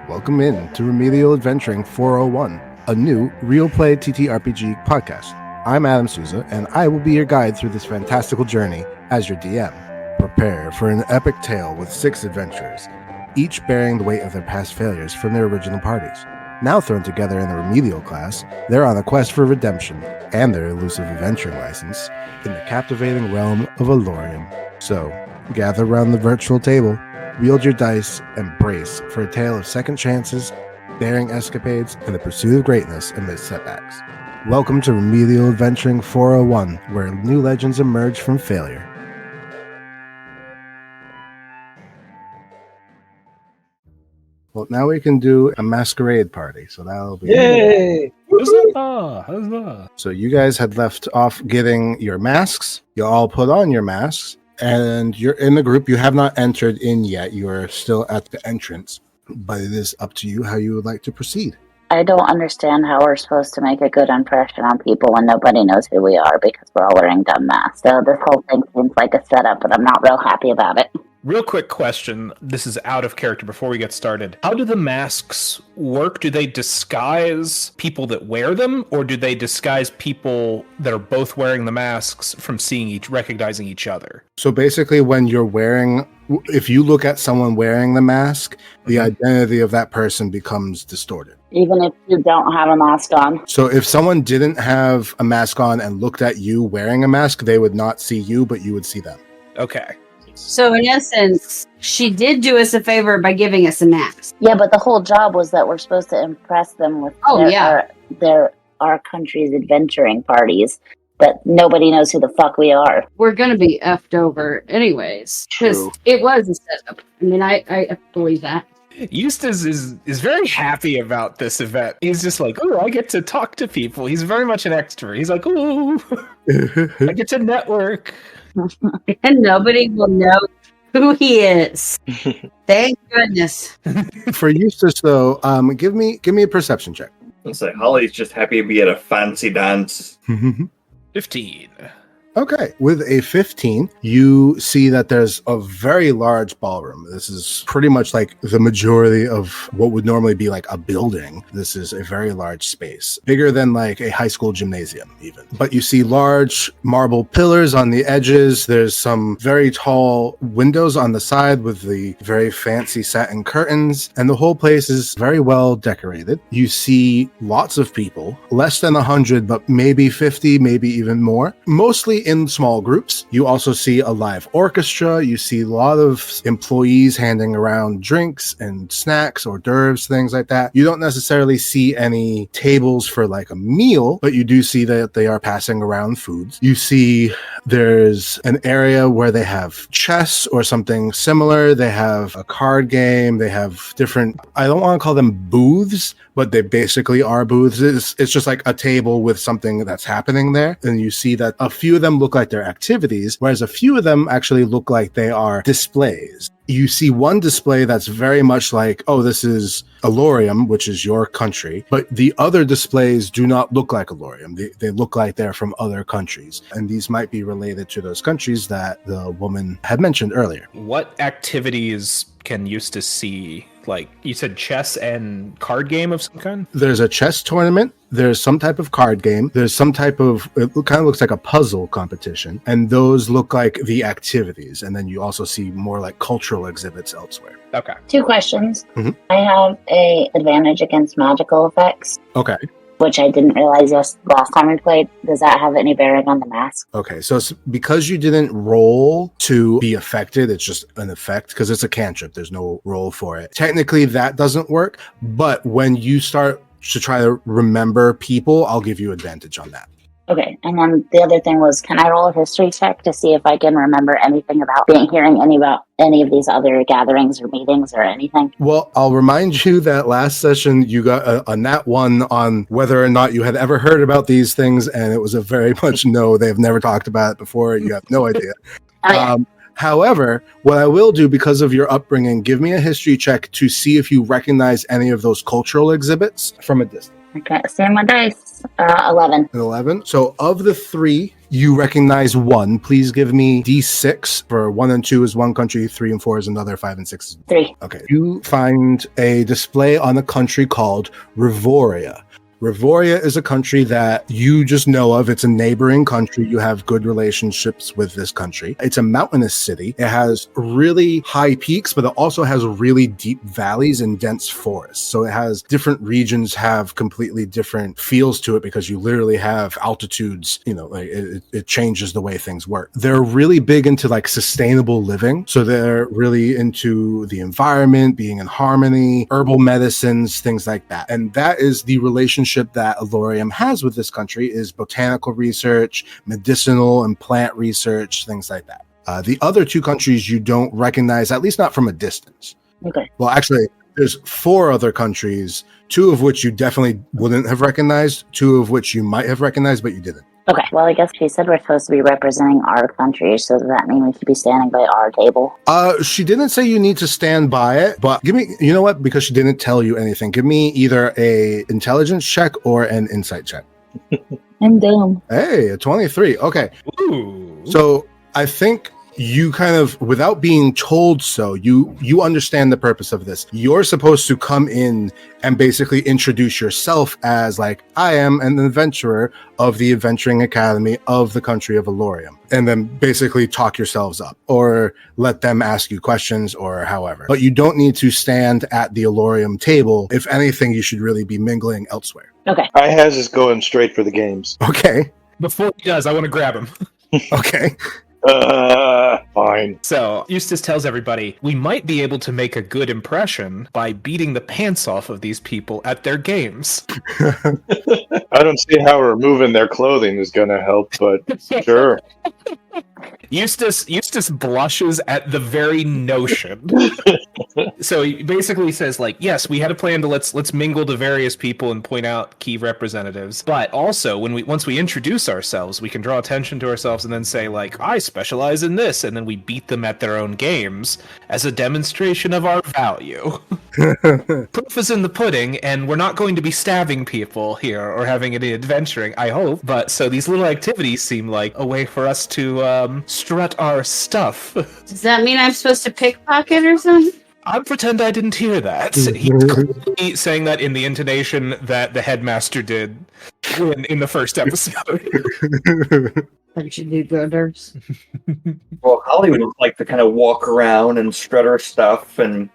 Welcome in to Remedial Adventuring 401, a new real play TTRPG podcast. I'm Adam Souza, and I will be your guide through this fantastical journey as your DM. Prepare for an epic tale with 6 adventurers, each bearing the weight of their past failures from their original parties. Now thrown together in the Remedial class, they're on a quest for redemption and their elusive adventuring license in the captivating realm of Alorium. So, gather around the virtual table, wield your dice, and brace for a tale of second chances, daring escapades, and the pursuit of greatness amidst setbacks. Welcome to Remedial Adventuring 401, where new legends emerge from failure. Well, now we can do a masquerade party, so that'll be... Yay! Huzzah! So you guys had left off getting your masks. You all put on your masks, and you're in the group. You have not entered in yet. You are still at the entrance, but it is up to you how you would like to proceed. I don't understand how we're supposed to make a good impression on people when nobody knows who we are because we're all wearing dumb masks. So this whole thing seems like a setup, but I'm not real happy about it. Real quick question. This is out of character before we get started. How do the masks work? Do they disguise people that wear them, or do they disguise people that are both wearing the masks from recognizing each other? So basically, when you're wearing, if you look at someone wearing the mask, the identity of that person becomes distorted. Even if you don't have a mask on. So if someone didn't have a mask on and looked at you wearing a mask, they would not see you, but you would see them. Okay. So in essence, she did do us a favor by giving us a mask. Yeah, but the whole job was that we're supposed to impress them with our country's adventuring parties, but nobody knows who the fuck we are. We're going to be effed over anyways, because it was a setup. I mean, I believe that. Eustace is very happy about this event. He's just like, oh, I get to talk to people. He's very much an extrovert. He's like, oh, I get to network. And nobody will know who he is. Thank goodness. For Eustace, though, give me a perception check. Let's say Holly's just happy to be at a fancy dance. 15. Okay. With a 15, you see that there's a very large ballroom. This is pretty much like the majority of what would normally be like a building. This is a very large space, bigger than like a high school gymnasium even. But you see large marble pillars on the edges. There's some very tall windows on the side with the very fancy satin curtains, and the whole place is very well decorated. You see lots of people, less than 100, but maybe 50, maybe even more, mostly in small groups. You also see a live orchestra. You see a lot of employees handing around drinks and snacks, hors d'oeuvres, things like that. You don't necessarily see any tables for like a meal, but you do see that they are passing around foods. You see there's an area where they have chess or something similar. They have a card game. They have different, I don't want to call them booths, but they basically are booths. It's just like a table with something that's happening there. And you see that a few of them look like they're activities, whereas a few of them actually look like they are displays. You see one display that's very much like, oh, this is Alorium, which is your country, but the other displays do not look like Alorium. They look like they're from other countries, and these might be related to those countries that the woman had mentioned earlier. What activities can Eustace see? Like, you said chess and card game of some kind? There's a chess tournament. There's some type of card game. There's some type of, it kind of looks like a puzzle competition. And those look like the activities. And then you also see more like cultural exhibits elsewhere. Okay. 2 questions. Mm-hmm. I have a advantage against magical effects. Okay. Which I didn't realize last time we played. Does that have any bearing on the mask? Okay, so it's because you didn't roll to be affected, it's just an effect, because it's a cantrip. There's no roll for it. Technically, that doesn't work, but when you start to try to remember people, I'll give you advantage on that. Okay, and then the other thing was, can I roll a history check to see if I can remember anything about hearing about any of these other gatherings or meetings or anything? Well, I'll remind you that last session you got a nat 1 on whether or not you had ever heard about these things, and it was a very much no. They've never talked about it before. You have no idea. Oh, yeah. However, what I will do because of your upbringing, give me a history check to see if you recognize any of those cultural exhibits from a distance. Okay, same with dice. 11. An 11. So of the 3 You recognize one. Please give me D6 for 1 and 2 is one country, 3 and 4 is another, 5 and 6 is 3. okay. You find a display on a country called Rivoria. Rivoria is a country that you just know of. It's a neighboring country. You have good relationships with this country. It's a mountainous city. It has really high peaks, but it also has really deep valleys and dense forests. So it has different regions have completely different feels to it because you literally have altitudes, like it changes the way things work. They're really big into like sustainable living. So they're really into the environment, being in harmony, herbal medicines, things like that. And that is the relationship that Alorium has with this country is botanical research, medicinal and plant research, things like that. The other 2 countries you don't recognize, at least not from a distance. Okay. Well, actually, there's 4 other countries, 2 of which you definitely wouldn't have recognized, 2 of which you might have recognized, but you didn't. Okay. Well, I guess she said we're supposed to be representing our country, so does that mean we should be standing by our table? She didn't say you need to stand by it, but give me, you know what? Because she didn't tell you anything, give me either a intelligence check or an insight check. I'm down. Hey, a 23. Okay. Ooh. So I think you kind of, without being told so, you understand the purpose of this. You're supposed to come in and basically introduce yourself as like, I am an adventurer of the Adventuring Academy of the country of Alorium. And then basically talk yourselves up or let them ask you questions or however. But you don't need to stand at the Alorium table. If anything, you should really be mingling elsewhere. Okay. I has is going straight for the games. Okay. Before he does, I want to grab him. Okay. Fine. So Eustace tells everybody, we might be able to make a good impression by beating the pants off of these people at their games. I don't see how removing their clothing is going to help, but sure. Eustace blushes at the very notion. So he basically says, like, yes, we had a plan to let's mingle to various people and point out key representatives. But also, once we introduce ourselves, we can draw attention to ourselves and then say, like, I specialize in this, and then we beat them at their own games as a demonstration of our value. Proof is in the pudding, and we're not going to be stabbing people here or having any adventuring, I hope. But so these little activities seem like a way for us to strut our stuff. Does that mean I'm supposed to pickpocket or something? I pretend I didn't hear that. He's saying that in the intonation that the headmaster did in the first episode. Bunch of do-gooders. Well, Holly would like to kind of walk around and strut her stuff and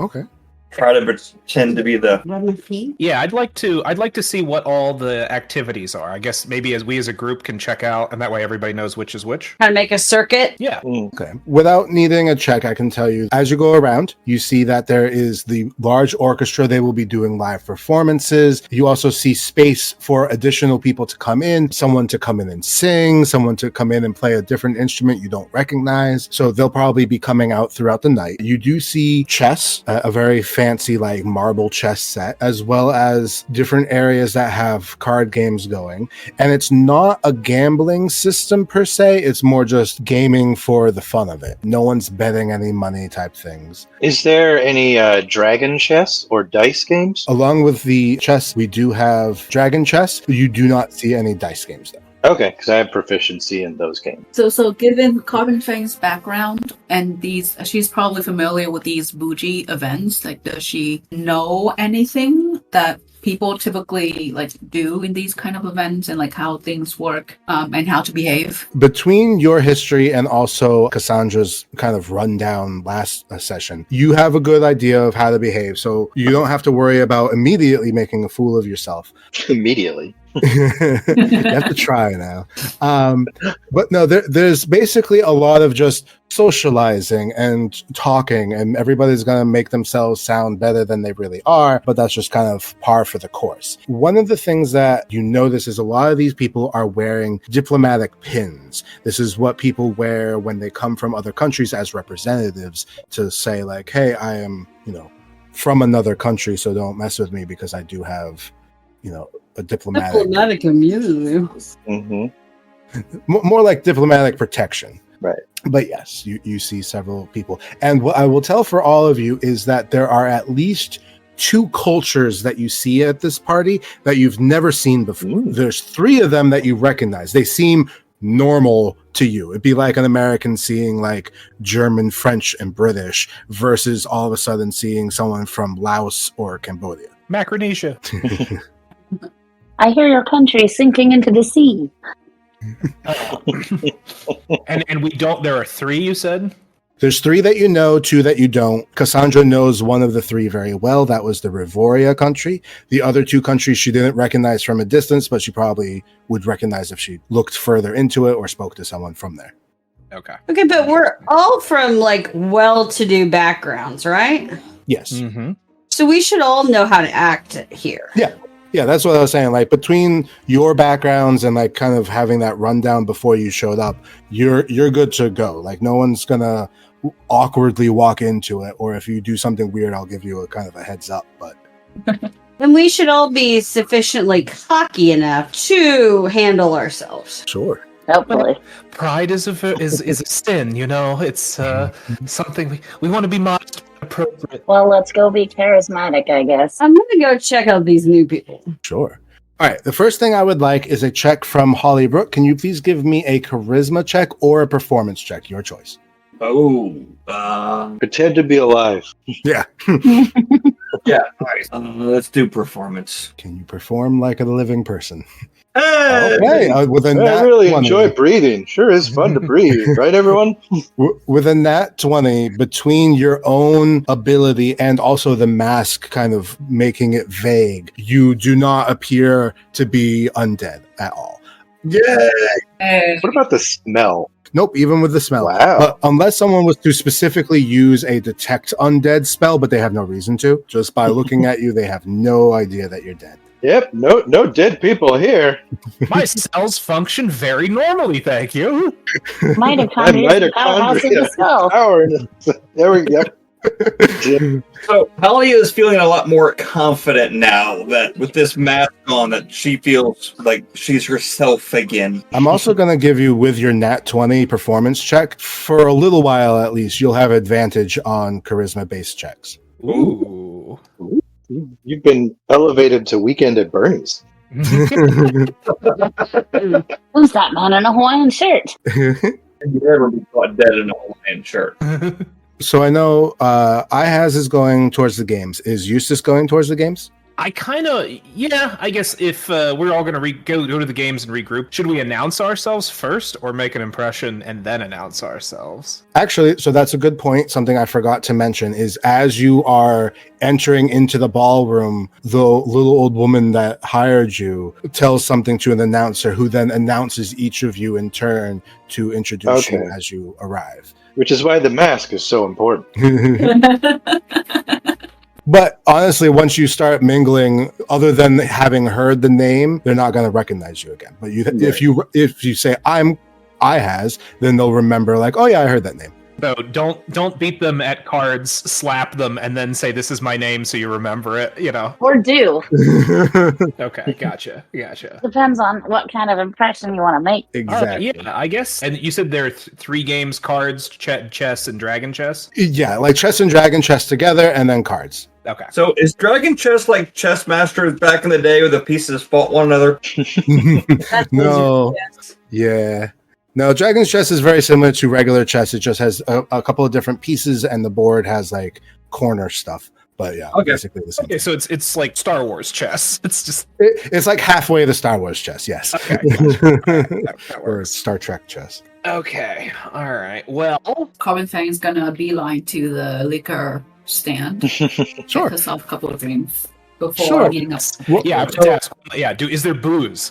Okay. try to pretend to be the. Rub my feet? Yeah, I'd like to see what all the activities are. I guess maybe as we as a group can check out, and that way everybody knows which is which. How to make a circuit? Yeah. Okay. Without needing a check, I can tell you, as you go around, you see that there is the large orchestra. They will be doing live performances. You also see space for additional people to come in, someone to come in and sing, someone to come in and play a different instrument you don't recognize. So they'll probably be coming out throughout the night. You do see chess, a very fancy like marble chess set, as well as different areas that have card games going. And it's not a gambling system per se. It's more just gaming for the fun of it. No one's betting any money type things. Is there any dragon chess or dice games? Along with the chess, we do have dragon chess. You do not see any dice games though. Okay, because I have proficiency in those games. So given Carbon Fang's background and she's probably familiar with these bougie events. Like, does she know anything that people typically like do in these kind of events and like how things work and how to behave? Between your history and also Cassandra's kind of rundown last session, you have a good idea of how to behave. So you don't have to worry about immediately making a fool of yourself. Immediately. You have to try now. But no, there's basically a lot of just socializing and talking, and everybody's going to make themselves sound better than they really are, but that's just kind of par for the course. One of the things that you notice is a lot of these people are wearing diplomatic pins. This is what people wear when they come from other countries as representatives to say like, hey, I am, from another country, so don't mess with me because I do have, a diplomatic immunity. Mm-hmm. More like diplomatic protection. Right. But yes, you see several people. And what I will tell for all of you is that there are at least 2 cultures that you see at this party that you've never seen before. There's 3 of them that you recognize. They seem normal to you. It'd be like an American seeing like German, French, and British versus all of a sudden seeing someone from Laos or Cambodia. Macronesia. I hear your country sinking into the sea. And we don't. There are 3. You said. There's 3 that you know, 2 that you don't. Cassandra knows one of the 3 very well. That was the Rivoria country. The other 2 countries she didn't recognize from a distance, but she probably would recognize if she looked further into it or spoke to someone from there. Okay. Okay, but we're all from like well-to-do backgrounds, right? Yes. Mm-hmm. So we should all know how to act here. Yeah, that's what I was saying. Like between your backgrounds and like kind of having that rundown before you showed up, you're good to go. Like no one's gonna awkwardly walk into it, or if you do something weird, I'll give you a kind of a heads up. But And we should all be sufficiently cocky enough to handle ourselves. sure. Hopefully. Pride is a sin. You know, it's something we want to be modest, appropriate. Well, let's go be charismatic, I guess. I'm gonna go check out these new people. Sure. All right. The first thing I would like is a check from Hollybrook. Can you please give me a charisma check or a performance check? Your choice. Pretend to be alive. Yeah. Yeah. All right. Let's do performance. Can you perform like a living person? Hey! Okay. With a I nat really 20. enjoy breathing. Sure is fun to breathe, right, everyone? With a nat 20, between your own ability and also the mask kind of making it vague, you do not appear to be undead at all. Yay! What about the smell? Nope, even with the smell. Wow. But unless someone was to specifically use a detect undead spell, but they have no reason to, just by looking at you, they have no idea that you're dead. Yep, no dead people here. My cells function very normally, thank you. Mitochondria is the powerhouse of the skull. Power. There we go. So Holly is feeling a lot more confident now that with this mask on, that she feels like she's herself again. I'm also going to give you, with your nat 20 performance check, for a little while at least, you'll have advantage on charisma-based checks. Ooh. You've been elevated to Weekend at Bernie's. Who's that man in a Hawaiian shirt? You never be caught dead in a Hawaiian shirt. So I know Ihaz is going towards the games. Is Eustace going towards the games? I kind of, yeah, I guess if we're all going to go to the games and regroup, should we announce ourselves first or make an impression and then announce ourselves? Actually, so that's a good point. Something I forgot to mention is as you are entering into the ballroom, the little old woman that hired you tells something to an announcer who then announces each of you in turn to introduce you as you arrive. Which is why the mask is so important. But honestly, once you start mingling, other than having heard the name, they're not going to recognize you again. But if you say I'm Ihaz, then they'll remember like, oh yeah, I heard that name. So don't beat them at cards, slap them, and then say this is my name so you remember it. You know. Or do. Okay, gotcha. Depends on what kind of impression you want to make. Exactly. Yeah, I guess. And you said there are 3 games: cards, chess, and dragon chess. Yeah, like chess and dragon chess together, and then cards. Okay. So is Dragon Chess like chess masters back in the day where the pieces fought one another? No. Yeah. No, Dragon's Chess is very similar to regular chess. It just has a couple of different pieces, and the board has like corner stuff. But yeah, basically the same. Okay, so it's like Star Wars chess. It's just it's like halfway the Star Wars chess. Yes. Okay. Gotcha. That Or works. Star Trek chess. Okay. All right. Well, Common Fang's gonna beeline to the liquor stand. Sure. Get herself a couple of drinks before Sure. meeting up. Well, yeah. I have to ask. Yeah. Is there booze?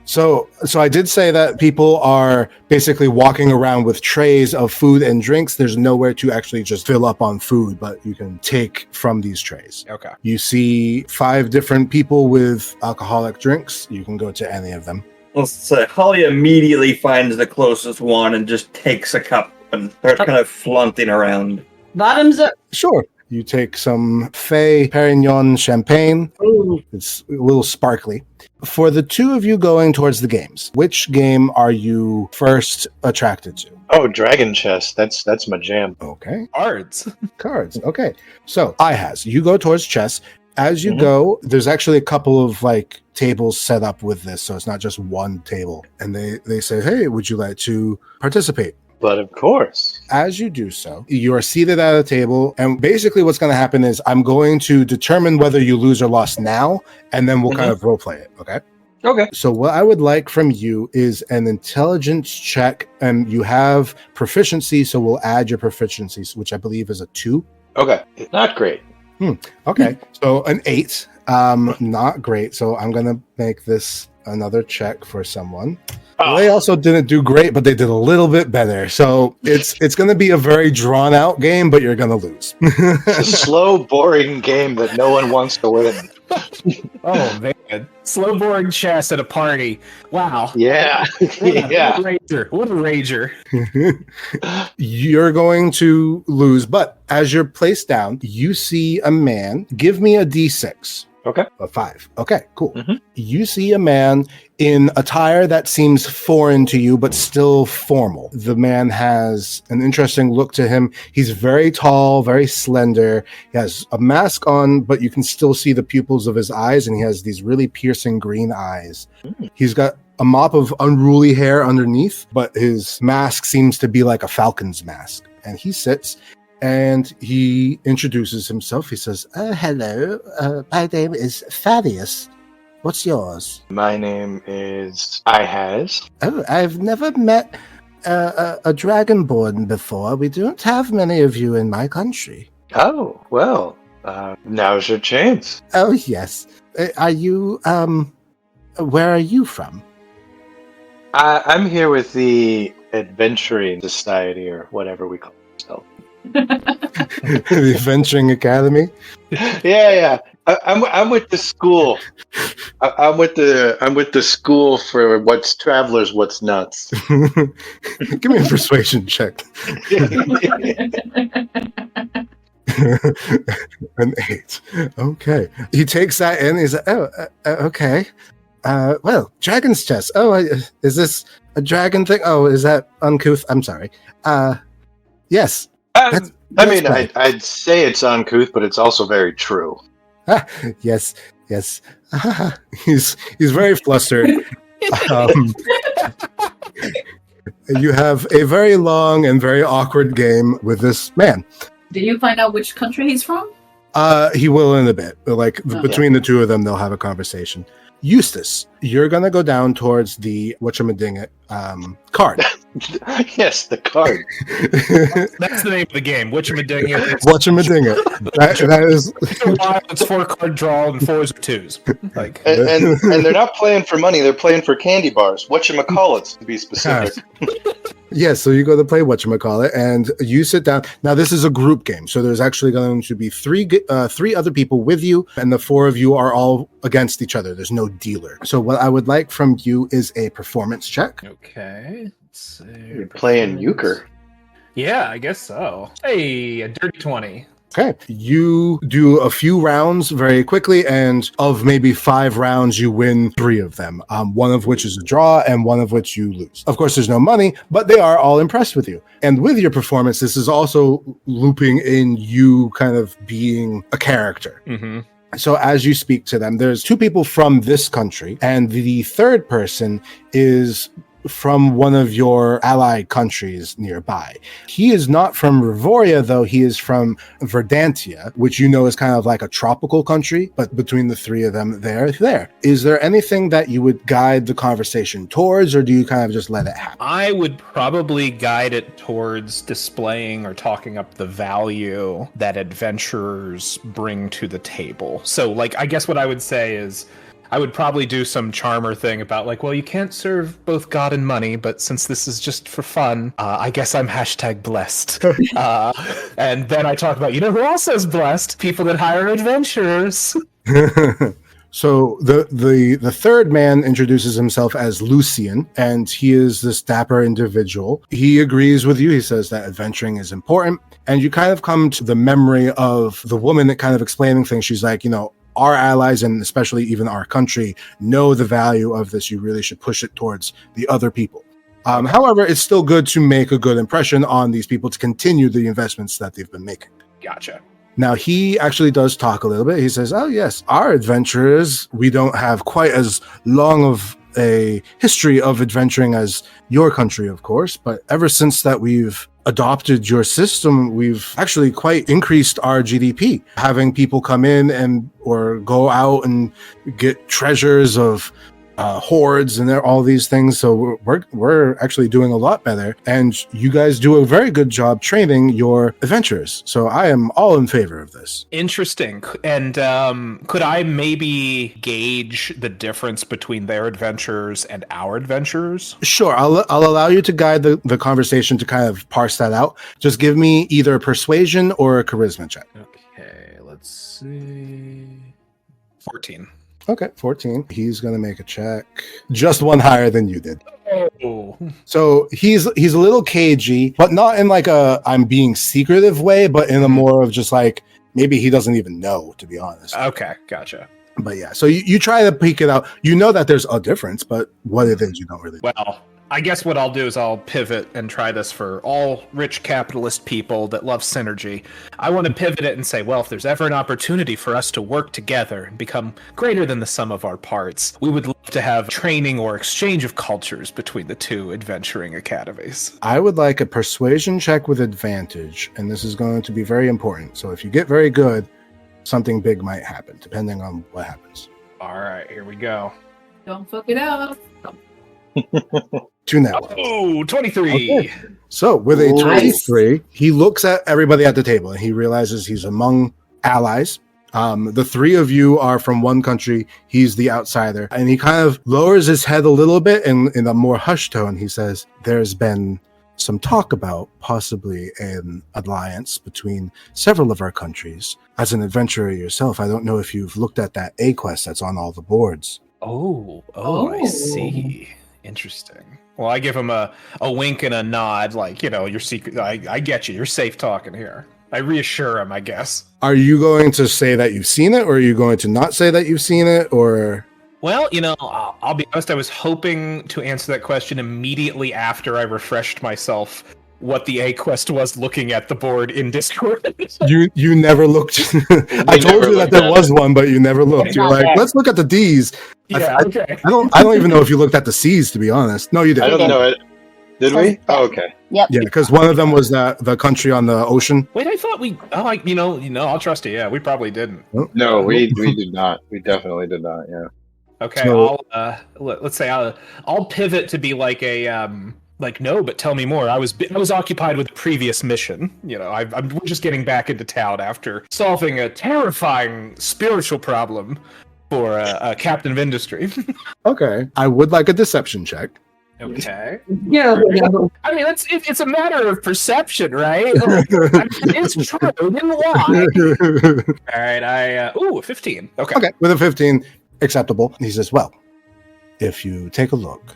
So I did say that people are basically walking around with trays of food and drinks. There's nowhere to actually just fill up on food, but you can take from these trays. Okay. You see 5 different people with alcoholic drinks. You can go to any of them. Let's say Holly immediately finds the closest one and just takes a cup and starts kind of flaunting around. Bottoms up. Sure. You take some Fay Perignon champagne. Ooh. It's a little sparkly. For the 2 of you going towards the games, which game are you first attracted to? Oh, Dragon Chess. That's my jam. Okay. Cards. Cards. Okay. So, Ihaz, you go towards chess. As you go, there's actually a couple of like tables set up with this, so it's not just one table. And they say, "Hey, would you like to participate?" But of course. As you do so, you are seated at a table, and basically what's going to happen is I'm going to determine whether you lose or lost now, and then we'll kind of role play it, okay? Okay. So what I would like from you is an intelligence check, and you have proficiency, so we'll add your proficiency, which I believe is a 2. Okay. It's not great. Okay, so an 8, not great. So I'm going to make this another check for someone. They also didn't do great, but they did a little bit better. So it's going to be a very drawn out game, but you're going to lose. It's a slow, boring game that no one wants to win. Oh man, slow boring chess at a party. Wow. Yeah. Yeah. What a rager. You're going to lose, but as you're placed down, you see a man. Give me a D6. Okay. A 5. Okay, cool. You see a man in attire that seems foreign to you, but still formal. The man has an interesting look to him. He's very tall, very slender. He has a mask on, but you can still see the pupils of his eyes, and he has these really piercing green eyes. He's got a mop of unruly hair underneath, but his mask seems to be like a falcon's mask. And he sits and he introduces himself. He says, hello, my name is Thaddeus. What's yours? My name is Ihaz. Oh, I've never met a dragonborn before. We don't have many of you in my country. Oh, well, now's your chance. Oh, yes. Are you, where are you from? I'm here with the Adventuring Society, or whatever we call ourselves. The Adventuring Academy? Yeah. I'm with the school. I'm with the school for what's travelers, what's nuts. Give me a persuasion check. An 8. Okay. He takes that in. He's like, okay. Well, dragon's chest. Oh, is this a dragon thing? Oh, is that uncouth? I'm sorry. Yes. I'd say it's uncouth, but it's also very true. Yes. He's very flustered. You have a very long and very awkward game with this man. Did you find out which country he's from? He will in a bit. Between the two of them, they'll have a conversation. Eustace, you're going to go down towards the whatchamadiggit card. Yes, the card. That's the name of the game. Whatchamadingit. Whatchamadingit. That is. It's 4-card draw and 4s or 2s. Like, and they're not playing for money. They're playing for candy bars. Whatchamacallits, to be specific. Yes, so you go to play whatchamacallit, and you sit down. Now, this is a group game, so there's actually going to be three other people with you, and the 4 of you are all against each other. There's no dealer. So what I would like from you is a performance check. okay. Let's see. You're playing euchre. Yeah, I guess so. Hey, a dirty 20. Okay. You do a few rounds very quickly, and of maybe 5 rounds, you win 3 of them, one of which is a draw and one of which you lose. Of course, there's no money, but they are all impressed with you. And with your performance, this is also looping in you kind of being a character. Mm-hmm. So as you speak to them, there's 2 people from this country, and the third person is from one of your allied countries nearby. He is not from Rivoria, though. He is from Verdantia, which you know is kind of like a tropical country, but between the 3 of them, they're there. Is there anything that you would guide the conversation towards, or do you kind of just let it happen? I would probably guide it towards displaying or talking up the value that adventurers bring to the table. So, like, I guess what I would say is, I would probably do some charmer thing about like, well, you can't serve both God and money, but since this is just for fun, I guess I'm #blessed. And then I talk about, you know who else is blessed? People that hire adventurers. So the third man introduces himself as Lucian, and he is this dapper individual. He agrees with you. He says that adventuring is important, and you kind of come to the memory of the woman that kind of explaining things. She's like, you know, our allies, and especially even our country, know the value of this. You really should push it towards the other people. However, it's still good to make a good impression on these people to continue the investments that they've been making. Gotcha. Now, he actually does talk a little bit. He says, oh, yes, our adventurers, we don't have quite as long of a history of adventuring as your country, of course, but ever since that we've adopted your system, we've actually quite increased our GDP, having people come in and or go out and get treasures of hordes and all these things. So we're actually doing a lot better, and you guys do a very good job training your adventurers. So I am all in favor of this. Interesting. And could I maybe gauge the difference between their adventures and our adventures? Sure, I'll allow you to guide the conversation to kind of parse that out. Just give me either a persuasion or a charisma check. Okay, let's see. 14. Okay, 14. He's going to make a check. Just one higher than you did. Oh. So he's a little cagey, but not in like a I'm being secretive way, but in a more of just like maybe he doesn't even know, to be honest. Okay, gotcha. But yeah, so you try to peek it out. You know that there's a difference, but what it is, you don't really know. Well, I guess what I'll do is I'll pivot and try this for all rich capitalist people that love synergy. I want to pivot it and say, well, if there's ever an opportunity for us to work together and become greater than the sum of our parts, we would love to have training or exchange of cultures between the two adventuring academies. I would like a persuasion check with advantage, and this is going to be very important. So if you get very good, something big might happen, depending on what happens. All right, here we go. Don't fuck it up. 2 networks. Oh, 23. Okay. So with a Nice. 23, he looks at everybody at the table and he realizes he's among allies. The three of you are from one country. He's the outsider. And he kind of lowers his head a little bit and in a more hushed tone, he says, there's been some talk about possibly an alliance between several of our countries. As an adventurer yourself, I don't know if you've looked at that A quest that's on all the boards. Oh, I Oh. see. Interesting. Well, I give him a wink and a nod, like, you're secret. I get you. You're safe talking here. I reassure him, I guess. Are you going to say that you've seen it, or are you going to not say that you've seen it, or... Well, I'll be honest, I was hoping to answer that question immediately after I refreshed myself what the A quest was looking at the board in Discord. You never looked. I told you that there was one, but you never looked. You're like, let's look at the D's. Yeah, okay. I don't even know if you looked at the C's, to be honest. No, you I didn't. don't know it. Did we? Oh, okay. Yep. Yeah, because one of them was the country on the ocean. Wait, I thought we. Oh, I'll trust you. Yeah, we probably didn't. No, we did not. We definitely did not. Yeah. Okay, So- let's say I'll pivot to be like a no, but tell me more. I was occupied with a previous mission. I'm just getting back into town after solving a terrifying spiritual problem for a captain of industry. Okay, I would like a deception check. Okay. Yeah. I mean, it's a matter of perception, right? It's true. Didn't lie. All right, 15. Okay. Okay, with a 15, acceptable. He says, well, if you take a look,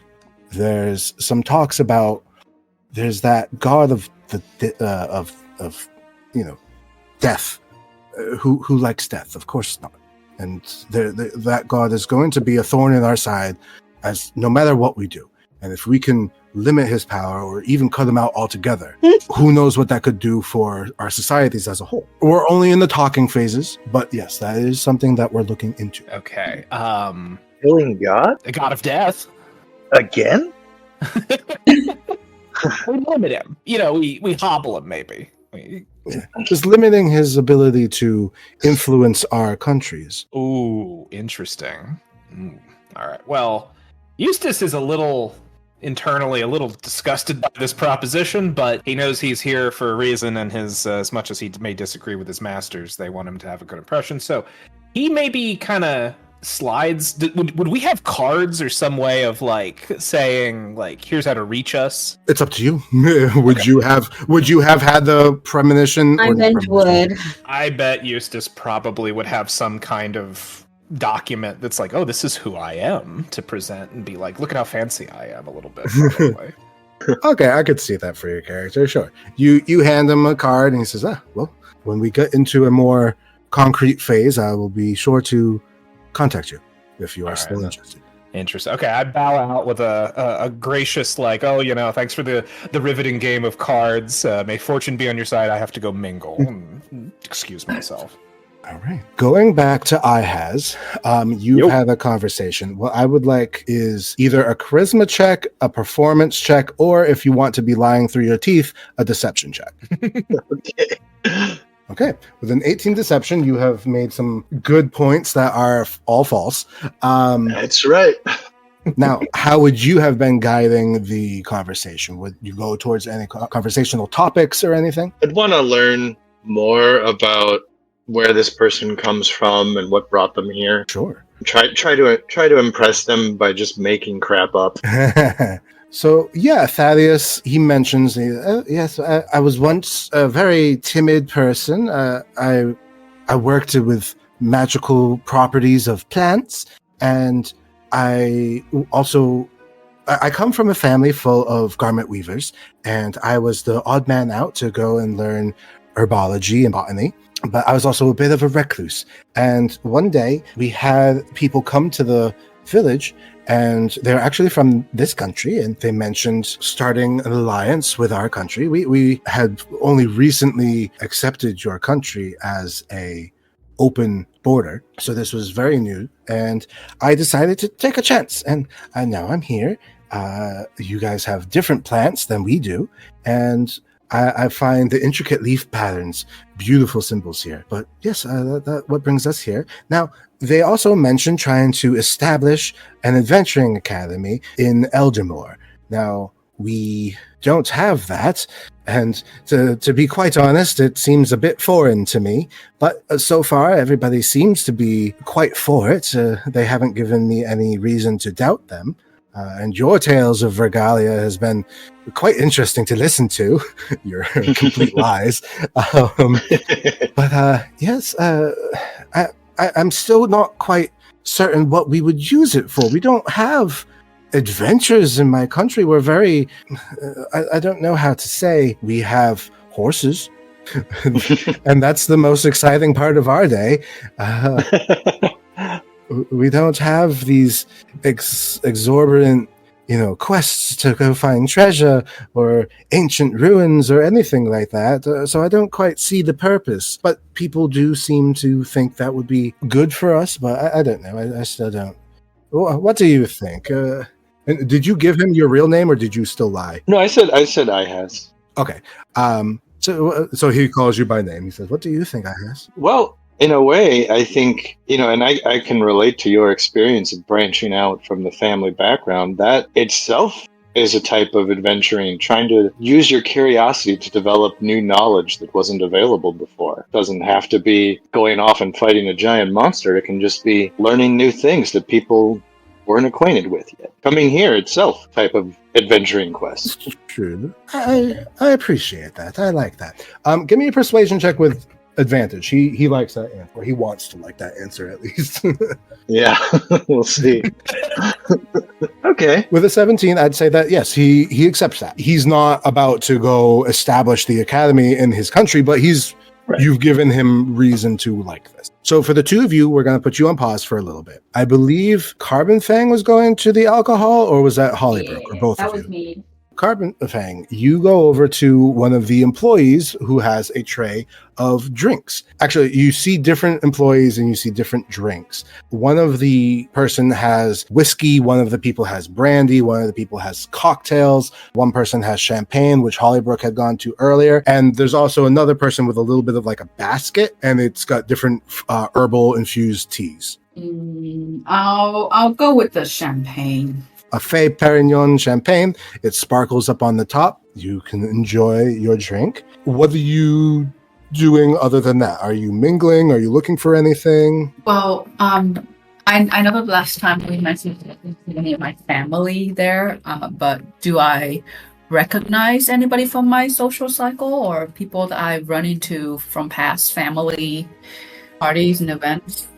there's some talks about there's that god of death, who likes death. Of course not. And that god is going to be a thorn in our side, as no matter what we do. And if we can limit his power or even cut him out altogether, who knows what that could do for our societies as a whole. We're only in the talking phases, but yes, that is something that we're looking into. Okay. Killing God? The god of death. Again? We limit him. We hobble him, maybe. Just limiting his ability to influence our countries. Ooh, interesting. All right. Well, Eustace is internally a little disgusted by this proposition, but he knows he's here for a reason, and as much as he may disagree with his masters, they want him to have a good impression. So he maybe kind of slides. Would we have cards or some way of saying here's how to reach us? It's up to you. Would you have had the premonition? I meant would. I bet Eustace probably would have some kind of document that's like, oh, this is who I am, to present and be like, look at how fancy I am a little bit. Probably. Okay, I could see that for your character, sure. You hand him a card and he says, well, when we get into a more concrete phase, I will be sure to contact you if you are still interested. Interesting. Okay, I bow out with a gracious thanks for the riveting game of cards. May fortune be on your side. I have to go mingle. excuse myself. All right. Going back to IHAS, you've had a conversation. What I would like is either a charisma check, a performance check, or if you want to be lying through your teeth, a deception check. Okay. Okay. With an 18 deception, you have made some good points that are all false. That's right. Now, how would you have been guiding the conversation? Would you go towards any conversational topics or anything? I'd want to learn more about where this person comes from and what brought them here. Sure. Try to impress them by just making crap up. So, yeah, Thaddeus, he mentions, yes, I was once a very timid person. I worked with magical properties of plants, and I come from a family full of garment weavers, and I was the odd man out to go and learn herbology and botany. But I was also a bit of a recluse. And one day we had people come to the village, and they're actually from this country, and they mentioned starting an alliance with our country. We had only recently accepted your country as a open border, so this was very new, and I decided to take a chance, and now I'm here. You guys have different plants than we do, and I find the intricate leaf patterns beautiful symbols here. But yes, that what brings us here. Now, they also mentioned trying to establish an adventuring academy in Eldermore. Now, we don't have that, and to be quite honest, it seems a bit foreign to me. But so far, everybody seems to be quite for it. They haven't given me any reason to doubt them. And your tales of Regalia has been quite interesting to listen to. Your complete lies. But yes, I'm still not quite certain what we would use it for. We don't have adventures in my country. We're very, I don't know how to say. We have horses. And that's the most exciting part of our day. We don't have these exorbitant, quests to go find treasure or ancient ruins or anything like that. So I don't quite see the purpose. But people do seem to think that would be good for us. But I don't know. I still don't. What do you think? And did you give him your real name, or did you still lie? No, I said IHAS. Okay. So he calls you by name. He says, "What do you think, IHAS?" Well, in a way, I think, and I can relate to your experience of branching out from the family background. That itself is a type of adventuring, trying to use your curiosity to develop new knowledge that wasn't available before. It doesn't have to be going off and fighting a giant monster. It can just be learning new things that people weren't acquainted with yet. Coming here itself, type of adventuring quest. True. I appreciate that. I like that. Give me a persuasion check with advantage. He likes that answer, or he wants to like that answer at least. Yeah, we'll see. Okay. With a 17, I'd say that yes, he accepts that. He's not about to go establish the academy in his country, but you've given him reason to like this. So for the two of you, we're going to put you on pause for a little bit. I believe Carbon Fang was going to the alcohol, or was that Hollybrook, or both of you? That was me. Carbon Fang, you go over to one of the employees who has a tray of drinks. Actually, you see different employees and you see different drinks. One of the person has whiskey, one of the people has brandy, one of the people has cocktails, one person has champagne, which Hollybrook had gone to earlier. And there's also another person with a little bit of like a basket, and it's got different herbal infused teas. I'll go with the champagne. A Fay Perignon champagne. It sparkles up on the top. You can enjoy your drink. What are you doing other than that? Are you mingling? Are you looking for anything? Well, I know the last time we mentioned any of my family there, but do I recognize anybody from my social cycle or people that I've run into from past family parties and events?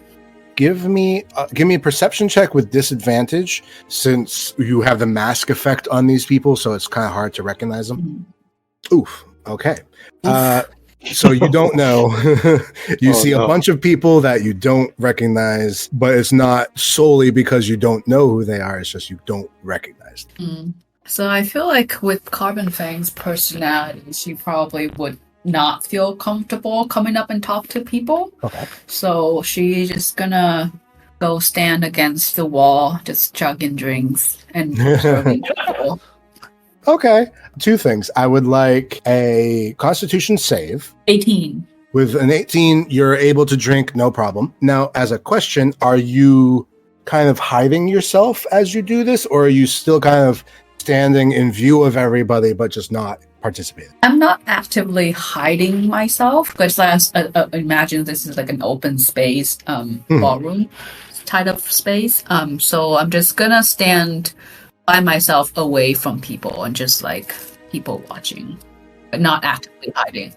Give me a perception check with disadvantage, since you have the mask effect on these people, so it's kind of hard to recognize them. Mm-hmm. Oof. Okay. So you don't know. You see a bunch of people that you don't recognize, but it's not solely because you don't know who they are. It's just you don't recognize them. Mm. So I feel like with Carbon Fang's personality, she probably would not feel comfortable coming up and talk to people. Okay. So she's just gonna go stand against the wall, just chugging drinks and observing people. Okay. 2 things. I would like a Constitution save. 18. With an 18, you're able to drink, no problem. Now, as a question, are you kind of hiding yourself as you do this, or are you still kind of standing in view of everybody, but just not participating? I'm not actively hiding myself because I imagine this is like an open space ballroom type of space. So I'm just gonna stand by myself away from people and just like people watching, but not actively hiding.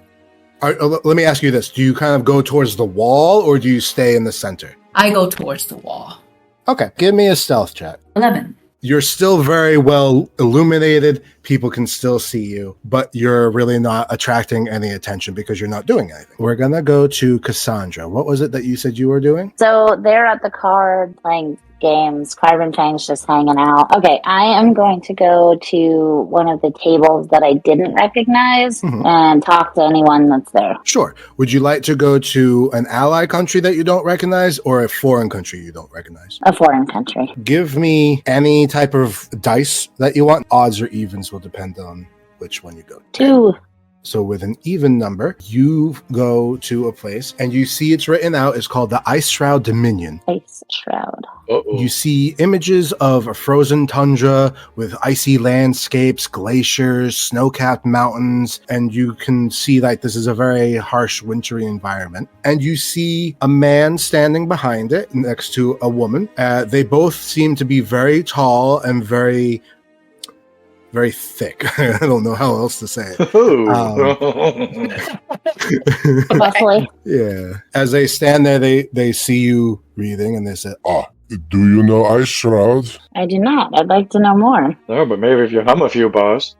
Let me ask you this. Do you kind of go towards the wall, or do you stay in the center? I go towards the wall. Okay. Give me a stealth check. 11. You're still very well illuminated. People can still see you, but you're really not attracting any attention because you're not doing anything. We're going to go to Cassandra. What was it that you said you were doing? So they're at the card playing games. Carbon Fang's just hanging out. Okay, I am going to go to one of the tables that I didn't recognize and talk to anyone that's there. Sure. Would you like to go to an ally country that you don't recognize or a foreign country you don't recognize? A foreign country. Give me any type of dice that you want. Odds or evens will depend on which one you go to. 2. So with an even number, you go to a place and you see it's written out. It's called the Ice Shroud Dominion. Ice Shroud. You see images of a frozen tundra with icy landscapes, glaciers, snow-capped mountains, and you can see like this is a very harsh, wintry environment. And you see a man standing behind it next to a woman. They both seem to be very tall and very thick. I don't know how else to say it. Roughly. Yeah. As they stand there, they see you breathing and they say, "Oh, Do you know Ice Shroud? I do not. I'd like to know more. No, but maybe if you hum a few bars.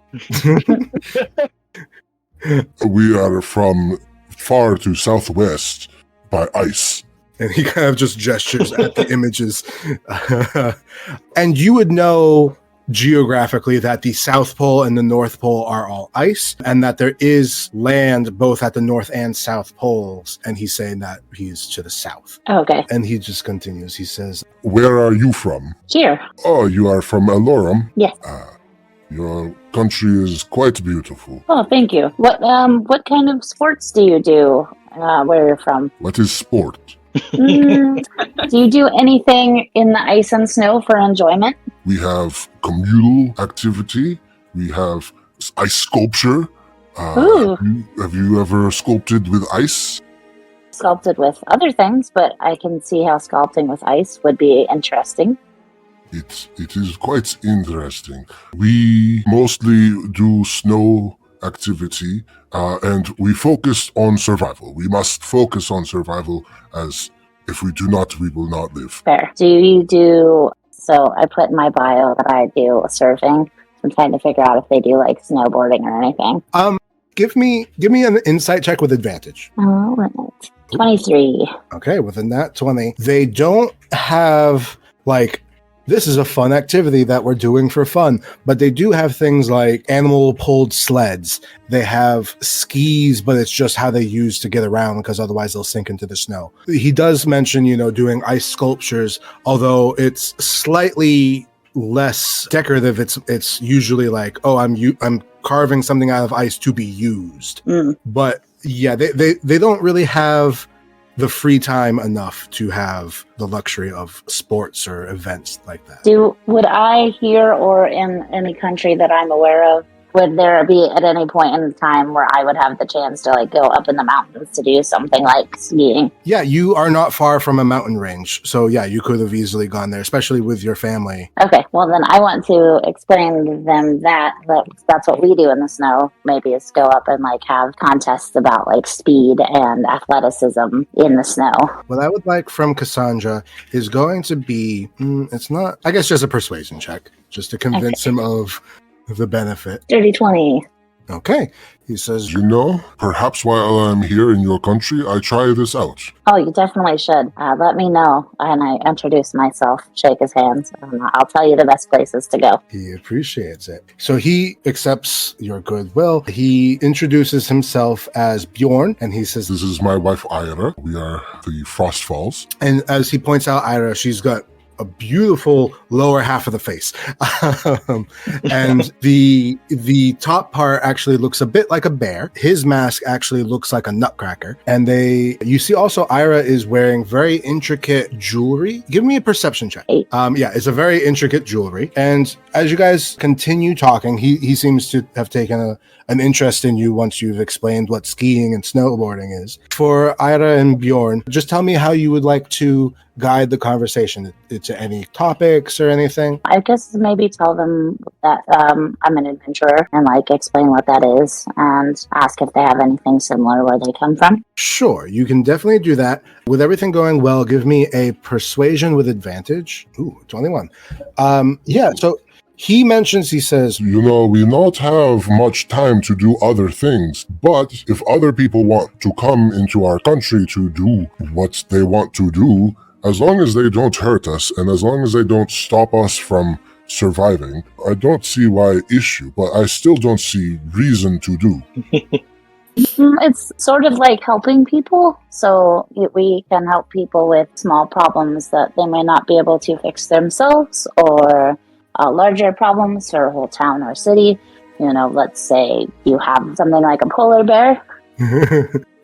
We are from far to southwest by ice." And he kind of just gestures at the images. And you would know geographically that the South Pole and the North Pole are all ice, and that there is land both at the North and South Poles. And he's saying that he's to the south. Okay. And he just continues. He says, "Where are you from?" Here. "Oh, you are from Alorum?" Yes. Your country is quite beautiful. Oh, thank you. What kind of sports do you do where you're from? What is sport? Do you do anything in the ice and snow for enjoyment? We have communal activity. We have ice sculpture. Ooh. Have you ever sculpted with ice? Sculpted with other things, but I can see how sculpting with ice would be interesting. It is quite interesting. We mostly do snow activity, and we focus on survival. We must focus on survival, as if we do not, we will not live. Fair. Do you do... So I put in my bio that I do surfing. I'm trying to figure out if they do like snowboarding or anything. give me an insight check with advantage. Oh, right. 23. Okay, within that 20. They don't have like, this is a fun activity that we're doing for fun, but they do have things like animal pulled sleds. They have skis, but it's just how they use to get around because otherwise they'll sink into the snow. He does mention, doing ice sculptures, although it's slightly less decorative. It's usually like, oh, I'm carving something out of ice to be used. But yeah, they don't really have the free time enough to have the luxury of sports or events like that. Would I here or in any country that I'm aware of, would there be at any point in time where I would have the chance to like go up in the mountains to do something like skiing? Yeah, you are not far from a mountain range. So yeah, you could have easily gone there, especially with your family. Okay, well then I want to explain to them that that's what we do in the snow. Maybe is go up and like have contests about like speed and athleticism in the snow. What I would like from Cassandra is going to be, it's not, I guess just a persuasion check, just to convince him of the benefit. Dirty 20. Okay. He says, You know, perhaps while I'm here in your country, I try this out. Oh, you definitely should. Let me know. And I introduce myself, shake his hands, and I'll tell you the best places to go. he appreciates it. So he accepts your goodwill. He introduces himself as Bjorn, and he says, This is my wife, Ira. We are the Frost Falls. and as he points out, Ira, she's got a beautiful lower half of the face. And the top part actually looks a bit like a bear. His mask actually looks like a nutcracker. And you see also Ira is wearing very intricate jewelry. Give me a perception check. Yeah, it's a very intricate jewelry. And as you guys continue talking, he seems to have taken an interest in you once you've explained what skiing and snowboarding is. For Ira and Bjorn, just tell me how you would like to guide the conversation to any topics or anything. I guess maybe tell them that I'm an adventurer and explain what that is and ask if they have anything similar where they come from. Sure, you can definitely do that. With everything going well, give me a persuasion with advantage. Ooh, 21. Yeah, so he says, You know, we not have much time to do other things, but if other people want to come into our country to do what they want to do, as long as they don't hurt us and as long as they don't stop us from surviving, I don't see why issue, but I still don't see reason to do. It's sort of like helping people, so we can help people with small problems that they may not be able to fix themselves, or larger problems for a whole town or city. You know, let's say you have something like a polar bear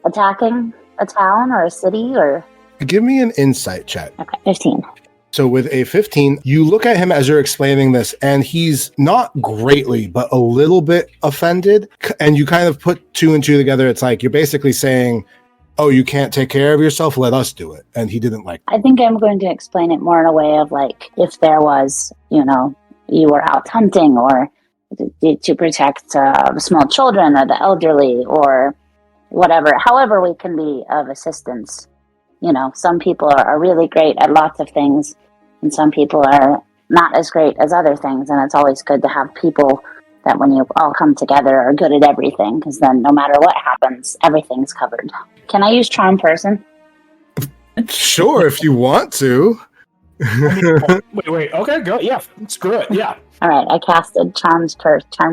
attacking a town or a city, or... Give me an insight check. Okay, 15. So with a 15, you look at him as you're explaining this, and he's not greatly, but a little bit offended. And you kind of put two and two together. It's like you're basically saying, oh, you can't take care of yourself? Let us do it. And he didn't like that. I think I'm going to explain it more in a way of if there was, you were out hunting or to protect small children or the elderly or whatever, however we can be of assistance. Some people are really great at lots of things, and some people are not as great as other things. And it's always good to have people that when you all come together are good at everything, because then no matter what happens, everything's covered. Can I use charm person? Sure, if you want to. Wait. Okay, go. Yeah, screw it. Yeah. All right, I casted charm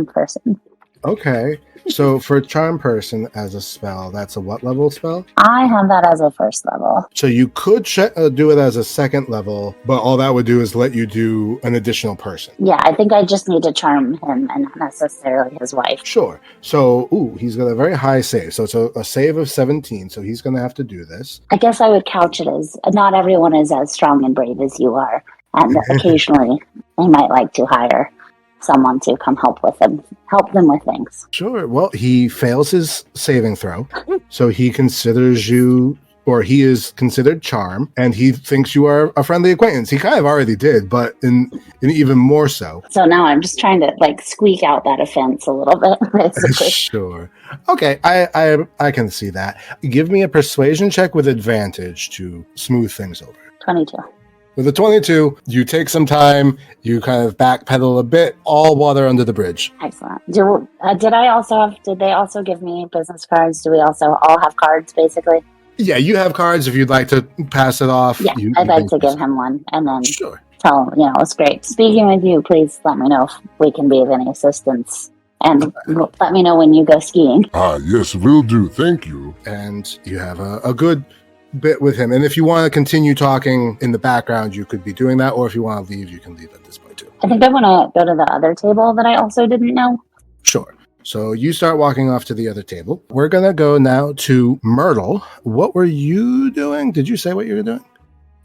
person. Okay. So for charm person as a spell, that's a what level spell? I have that as a first level. So you could do it as a second level, but all that would do is let you do an additional person. Yeah, I think I just need to charm him and not necessarily his wife. Sure. So, he's got a very high save. So it's a save of 17, so he's going to have to do this. I guess I would couch it as not everyone is as strong and brave as you are. And occasionally they might like to hire someone to come help them with things. Sure. Well, he fails his saving throw, so he considers you, or he is considered charm, and he thinks you are a friendly acquaintance. He kind of already did, but in even more so. So now I'm just trying to squeak out that offense a little bit, basically. Sure. Okay, I can see that. Give me a persuasion check with advantage to smooth things over. 22. With a 22, you take some time, you kind of backpedal a bit, all water under the bridge. Excellent. Did they also give me business cards? Do we also all have cards, basically? Yeah, you have cards if you'd like to pass it off. Yeah, I'd like to give him one, and then sure. Tell him, it's great. Speaking with you, please let me know if we can be of any assistance. And let me know when you go skiing. Yes, will do. Thank you. And you have a good bit with him, and if you want to continue talking in the background, you could be doing that, or if you want to leave, you can leave at this point too. I think I want to go to the other table that I also didn't know. Sure. So you start walking off to the other table. We're gonna go now to Myrtle. What were you doing? Did you say what you were doing?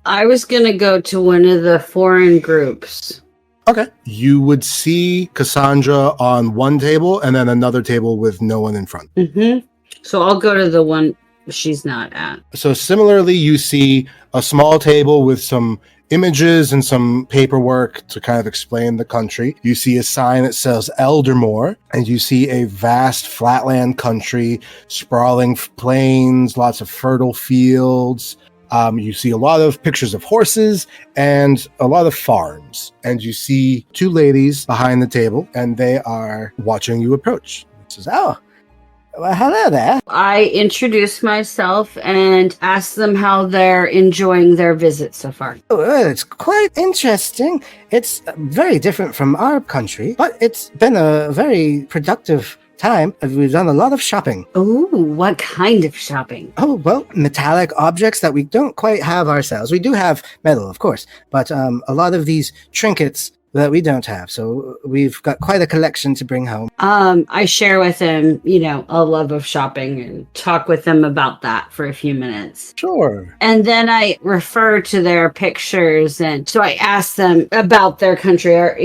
I was gonna go to one of the foreign groups. Okay. You would see Cassandra on one table and then another table with no one in front. Mm-hmm. So I'll go to the one she's not at. So similarly, you see a small table with some images and some paperwork to kind of explain the country. You see a sign that says Eldermore, and you see a vast flatland country, sprawling plains, lots of fertile fields. You see a lot of pictures of horses and a lot of farms. And you see two ladies behind the table, and they are watching you approach. Says, oh, well, hello there. I introduce myself and ask them how they're enjoying their visit so far. Oh, it's quite interesting. It's very different from our country, but it's been a very productive time. We've done a lot of shopping. Oh, what kind of shopping? Oh, well, metallic objects that we don't quite have ourselves. We do have metal, of course, but a lot of these trinkets that we don't have. So we've got quite a collection to bring home. I share with them, a love of shopping and talk with them about that for a few minutes. Sure. And then I refer to their pictures, and so I ask them about their country. Are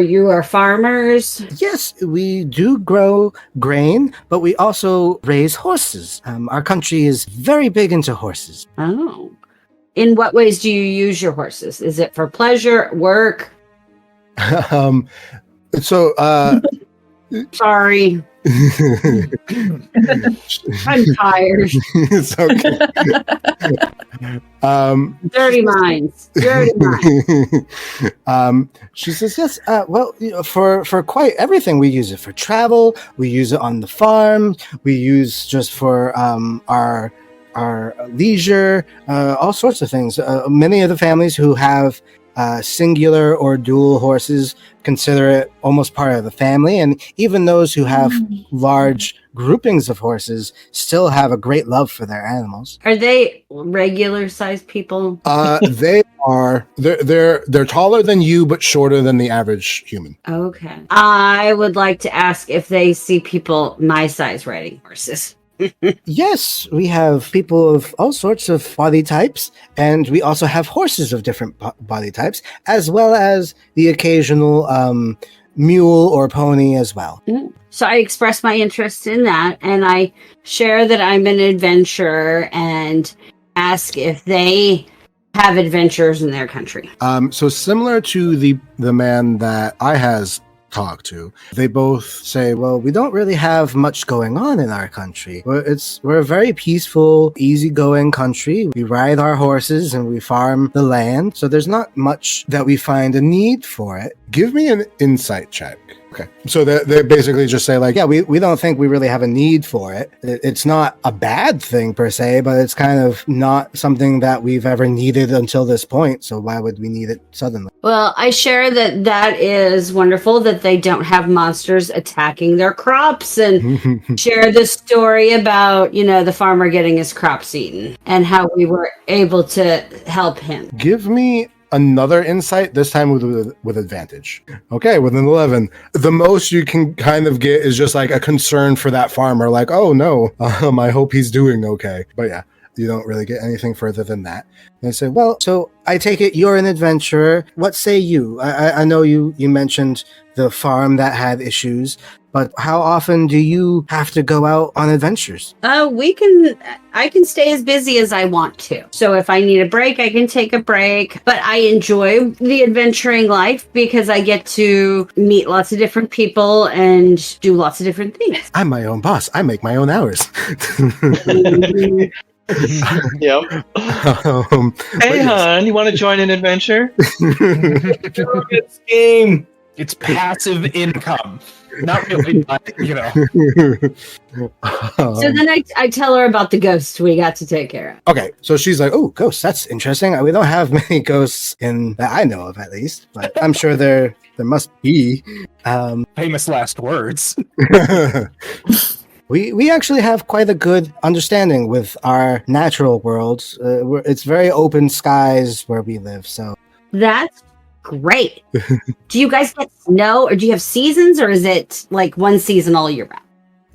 you farmers? Yes, we do grow grain, but we also raise horses. Our country is very big into horses. Oh. In what ways do you use your horses? Is it for pleasure, work? Sorry. I'm tired. It's okay. Dirty minds. She says, yes, for quite everything. We use it for travel. We use it on the farm. We use just for our leisure, all sorts of things. Many of the families who have singular or dual horses consider it almost part of the family, and even those who have large groupings of horses still have a great love for their animals. Are they regular sized people? They are. They're taller than you, but shorter than the average human. Okay. I would like to ask if they see people my size riding horses. Yes, we have people of all sorts of body types, and we also have horses of different body types, as well as the occasional mule or pony as well. So I express my interest in that, and I share that I'm an adventurer and ask if they have adventures in their country. So similar to the man that I has talk to, they both say, well, we don't really have much going on in our country. We're a very peaceful, easygoing country. We ride our horses and we farm the land, so there's not much that we find a need for it. Give me an insight check. Okay. So they basically just say like, yeah, we don't think we really have a need for it. It's not a bad thing per se, but it's kind of not something that we've ever needed until this point. So why would we need it suddenly? Well, I share that is wonderful that they don't have monsters attacking their crops, and share the story about, the farmer getting his crops eaten and how we were able to help him. Give me another insight, this time with advantage. Okay, with an 11. The most you can kind of get is just like a concern for that farmer, like, oh no, I hope he's doing okay. But yeah, you don't really get anything further than that. And they say, well, so I take it you're an adventurer. What say you? I know you mentioned the farm that had issues, but how often do you have to go out on adventures? I can stay as busy as I want to. So if I need a break, I can take a break. But I enjoy the adventuring life because I get to meet lots of different people and do lots of different things. I'm my own boss. I make my own hours. Yep. Hey, hon, you want to join an adventure? It's game. It's passive income. Not really, but, So then I tell her about the ghost we got to take care of. Okay, so she's like, oh, ghosts, that's interesting. We don't have many ghosts that I know of, at least, but I'm sure there must be. Famous last words. We actually have quite a good understanding with our natural worlds. It's very open skies where we live, so. That's great. Do you guys get snow, or do you have seasons, or is it like one season all year round?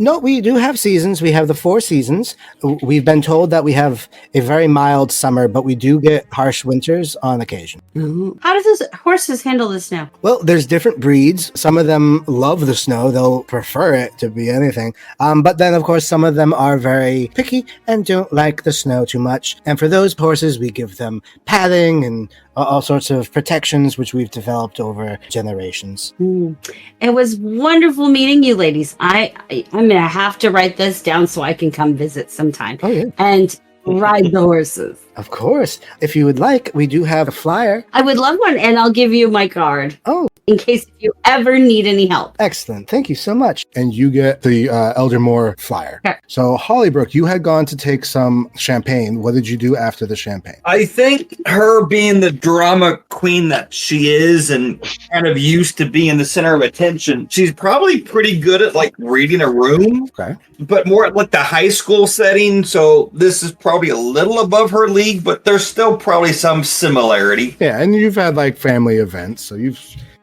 No, we do have seasons. We have the 4 seasons. We've been told that we have a very mild summer, but we do get harsh winters on occasion. Mm-hmm. How do those horses handle the snow? Well, there's different breeds. Some of them love the snow. They'll prefer it to be anything. But then, of course, some of them are very picky and don't like the snow too much. And for those horses, we give them padding and all sorts of protections, which we've developed over generations. It was wonderful meeting you ladies. I'm going to have to write this down so I can come visit sometime and ride the horses. Of course. If you would like, we do have a flyer. I would love one, and I'll give you my card. Oh. In case you ever need any help. Excellent. Thank you so much. And you get the Eldermore flyer. Okay. So, Hollybrook, you had gone to take some champagne. What did you do after the champagne? I think her being the drama queen that she is and kind of used to being the center of attention, she's probably pretty good at like reading a room. Okay. But more at like the high school setting. So this is probably a little above her league, but there's still probably some similarity. Yeah, and you've had like family events, so you've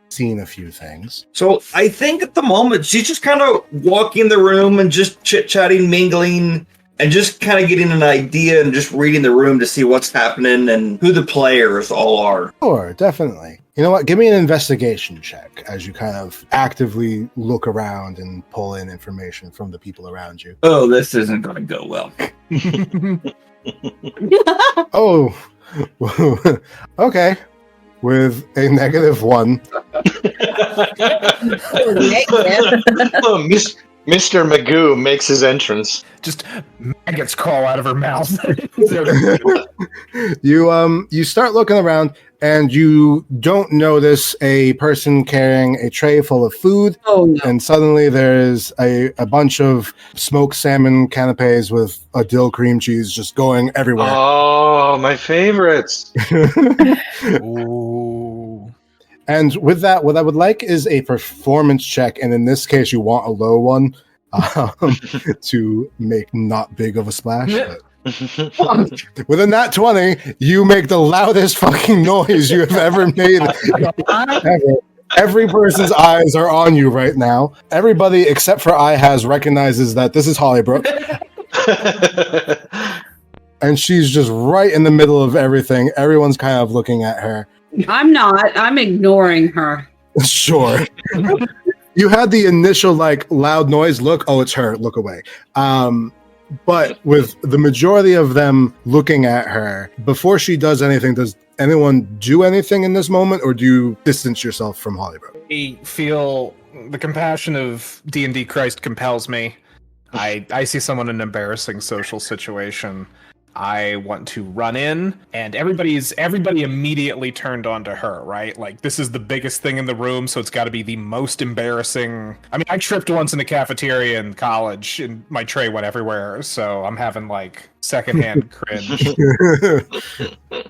seen a few things. So I think at the moment she's just kind of walking the room and just chit-chatting, mingling, and just kind of getting an idea and just reading the room to see what's happening and who the players all are. Sure, definitely. You know what? Give me an investigation check as you kind of actively look around and pull in information from the people around you. Oh, this isn't going to go well. Oh, okay. With a -1. Oh, Mr. Magoo makes his entrance. Just maggots crawl out of her mouth. You start looking around and you don't notice a person carrying a tray full of food. Oh, no. And suddenly there's a bunch of smoked salmon canapes with a dill cream cheese just going everywhere. Oh, my favorites. Ooh. And with that, what I would like is a performance check. And in this case, you want a low one to make not big of a splash. But with a nat 20, you make the loudest fucking noise you have ever made. Ever. Every person's eyes are on you right now. Everybody except for I recognizes that this is Hollybrook. And she's just right in the middle of everything. Everyone's kind of looking at her. I'm not. I'm ignoring her. Sure. You had the initial like loud noise look. Oh, it's her. Look away. But with the majority of them looking at her, before she does anything, does anyone do anything in this moment, or do you distance yourself from Hollybrook? I feel the compassion of D&D Christ compels me. I see someone in an embarrassing social situation. I want to run in, and everybody immediately turned on to her, right? Like, this is the biggest thing in the room, so it's got to be the most embarrassing. I mean, I tripped once in the cafeteria in college, and my tray went everywhere, so I'm having, like, secondhand cringe.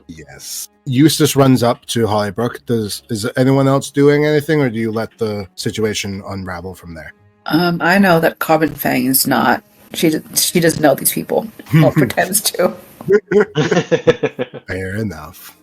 Yes. Eustace runs up to Hollybrook. Is anyone else doing anything, or do you let the situation unravel from there? I know that Carbon Fang is not. She doesn't know these people. Or pretends to. Fair enough.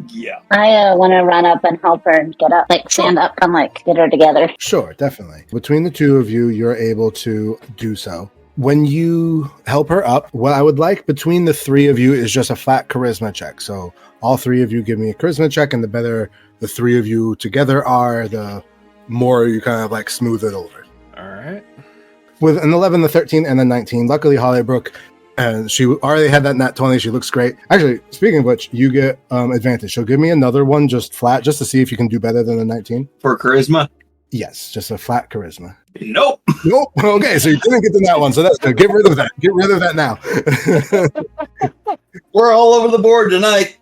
Yeah. I want to run up and help her and get up, like stand up and like get her together. Sure, definitely. Between the two of you, you're able to do so. When you help her up, what I would like between the three of you is just a flat charisma check. So all three of you give me a charisma check, and the better the three of you together are, the more you kind of like smooth it over. All right. With an 11, a 13, and a 19. Luckily, Hollybrook, she already had that nat 20. She looks great. Actually, speaking of which, you get advantage. So give me another one, just flat, just to see if you can do better than a 19. For charisma? Yes, just a flat charisma. Nope. Nope. Okay, so you didn't get to that one, so that's good. Get rid of that. Get rid of that now. We're all over the board tonight.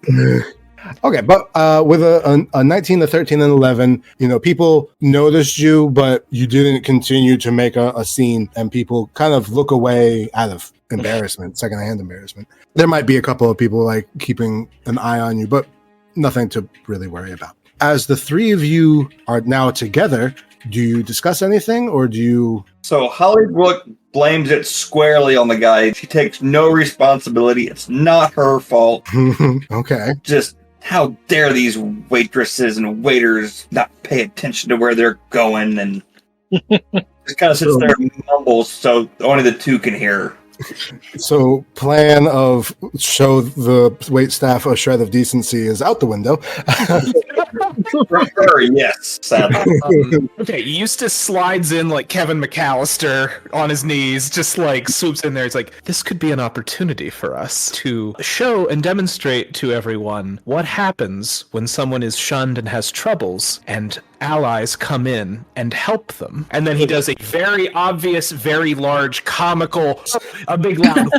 Okay, but with a 19, a 13, and 11, people noticed you, but you didn't continue to make a scene, and people kind of look away out of embarrassment, secondhand embarrassment. There might be a couple of people like keeping an eye on you, but nothing to really worry about. As the three of you are now together, do you discuss anything, or do you... So Hollybrook blames it squarely on the guy. She takes no responsibility. It's not her fault. Okay. Just... how dare these waitresses and waiters not pay attention to where they're going, and just kind of sits there and mumbles so only the two can hear. So plan of show the waitstaff a shred of decency is out the window. For her, yes, sadly. Okay, Eustace slides in like Kevin McAllister on his knees, just like swoops in there. He's like, this could be an opportunity for us to show and demonstrate to everyone what happens when someone is shunned and has troubles, and allies come in and help them. And then he does a very obvious, very large, comical, a big loud,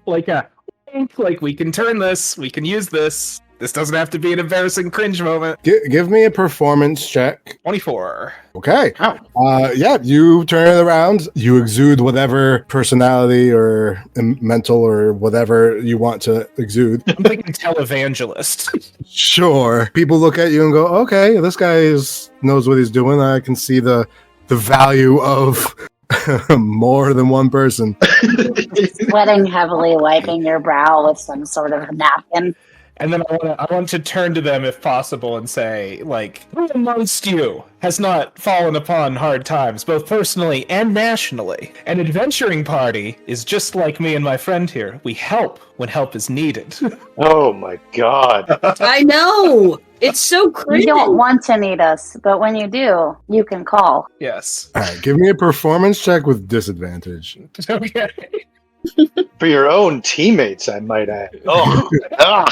like a, Like, we can turn this. We can use this. This doesn't have to be an embarrassing cringe moment. Give me a performance check. 24. Okay. Oh. Yeah, you turn it around. You exude whatever personality or mental or whatever you want to exude. I'm thinking televangelist. Sure. People look at you and go, okay, this guy knows what he's doing. I can see the value of more than one person. Sweating heavily, wiping your brow with some sort of napkin. And then I want to turn to them if possible and say, like, who amongst you has not fallen upon hard times, both personally and nationally? An adventuring party is just like me and my friend here. We help when help is needed. Oh my god. I know. It's so crazy. You don't want to need us, but when you do, you can call. Yes. All right, give me a performance check with disadvantage. Okay. For your own teammates, I might add. Oh, ah.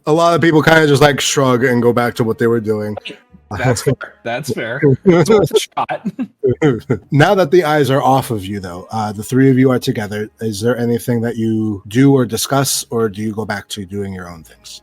A lot of people kind of just like shrug and go back to what they were doing. That's fair. That's fair. It's worth a shot. Now that the eyes are off of you, though, the three of you are together. Is there anything that you do or discuss, or do you go back to doing your own things?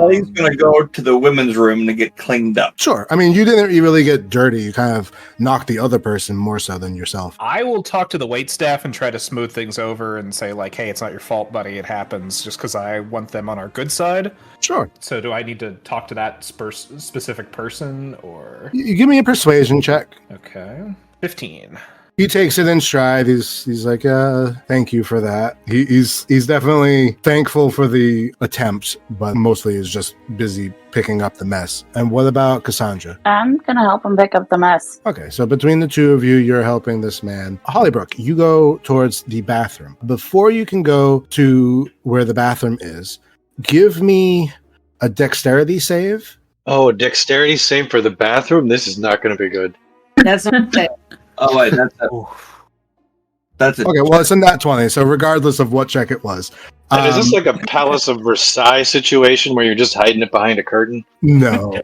He's going to go to the women's room to get cleaned up. Sure. I mean, you didn't really get dirty. You kind of knocked the other person more so than yourself. I will talk to the wait staff and try to smooth things over and say, like, hey, it's not your fault, buddy. It happens just because I want them on our good side. Sure. So do I need to talk to that specific person, or? You give me a persuasion check. Okay. 15. He takes it in stride. He's like, thank you for that. He's definitely thankful for the attempt, but mostly is just busy picking up the mess. And what about Cassandra? I'm going to help him pick up the mess. Okay, so between the two of you, you're helping this man. Hollybrook, you go towards the bathroom. Before you can go to where the bathroom is, give me a dexterity save. Oh, a dexterity save for the bathroom? This is not going to be good. That's not fair. Oh, wait, that's it. Okay, well, it's a nat 20, so regardless of what check it was. And is this like a Palace of Versailles situation where you're just hiding it behind a curtain? No.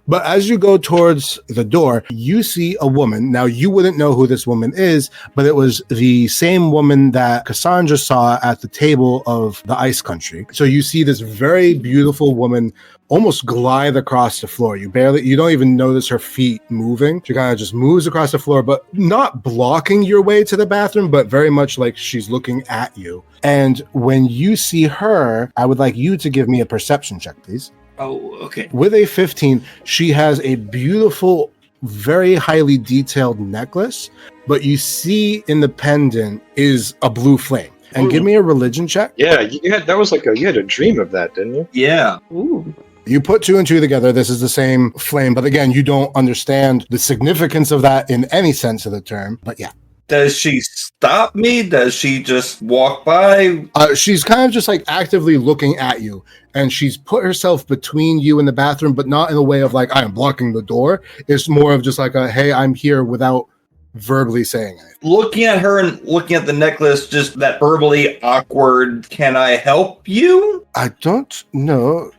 But as you go towards the door, you see a woman. Now, you wouldn't know who this woman is, but it was the same woman that Cassandra saw at the table of the ice country. So you see this very beautiful woman almost glide across the floor. You don't even notice her feet moving. She kind of just moves across the floor, but not blocking your way to the bathroom, but very much like she's looking at you. And when you see her, I would like you to give me a perception check, please. Oh, okay. With a 15, she has a beautiful, very highly detailed necklace, but you see in the pendant is a blue flame. And Ooh. Give me a religion check. Yeah, you had a dream of that, didn't you? Yeah. Ooh. You put two and two together, this is the same flame, but again, you don't understand the significance of that in any sense of the term, but yeah. Does she stop me? Does she just walk by? She's kind of just like actively looking at you, and she's put herself between you and the bathroom, but not in a way of like, I am blocking the door. It's more of just like a, hey, I'm here, without verbally saying anything. Looking at her and looking at the necklace, just that verbally awkward, can I help you? I don't know.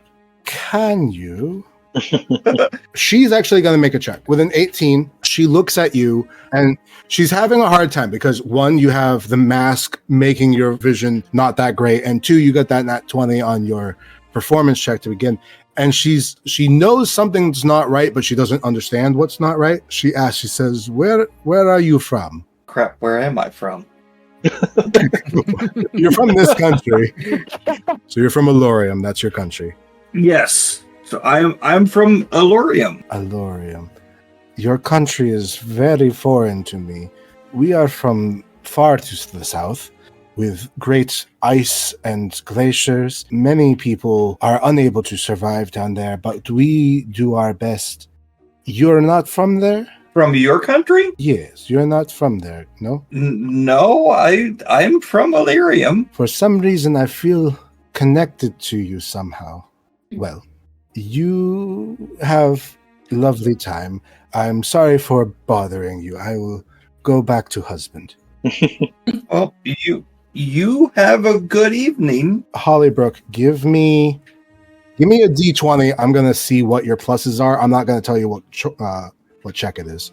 Can you? She's actually going to make a check. With an 18, she looks at you and she's having a hard time because one, you have the mask making your vision not that great, and two, you got that nat 20 on your performance check to begin. And she knows something's not right, but she doesn't understand what's not right. She asks, she says, where are you from? Crap, where am I from? You're from this country. So you're from Alorium, that's your country. Yes. So I'm from Alorium. Alorium. Your country is very foreign to me. We are from far to the south, with great ice and glaciers. Many people are unable to survive down there, but we do our best. You're not from there? From your country? Yes, you're not from there, no? No, I'm from Alorium. For some reason, I feel connected to you somehow. Well, you have a lovely time. I'm sorry for bothering you. I will go back to husband. Well, you have a good evening. Hollybrook, give me a D20. I'm going to see what your pluses are. I'm not going to tell you what check it is.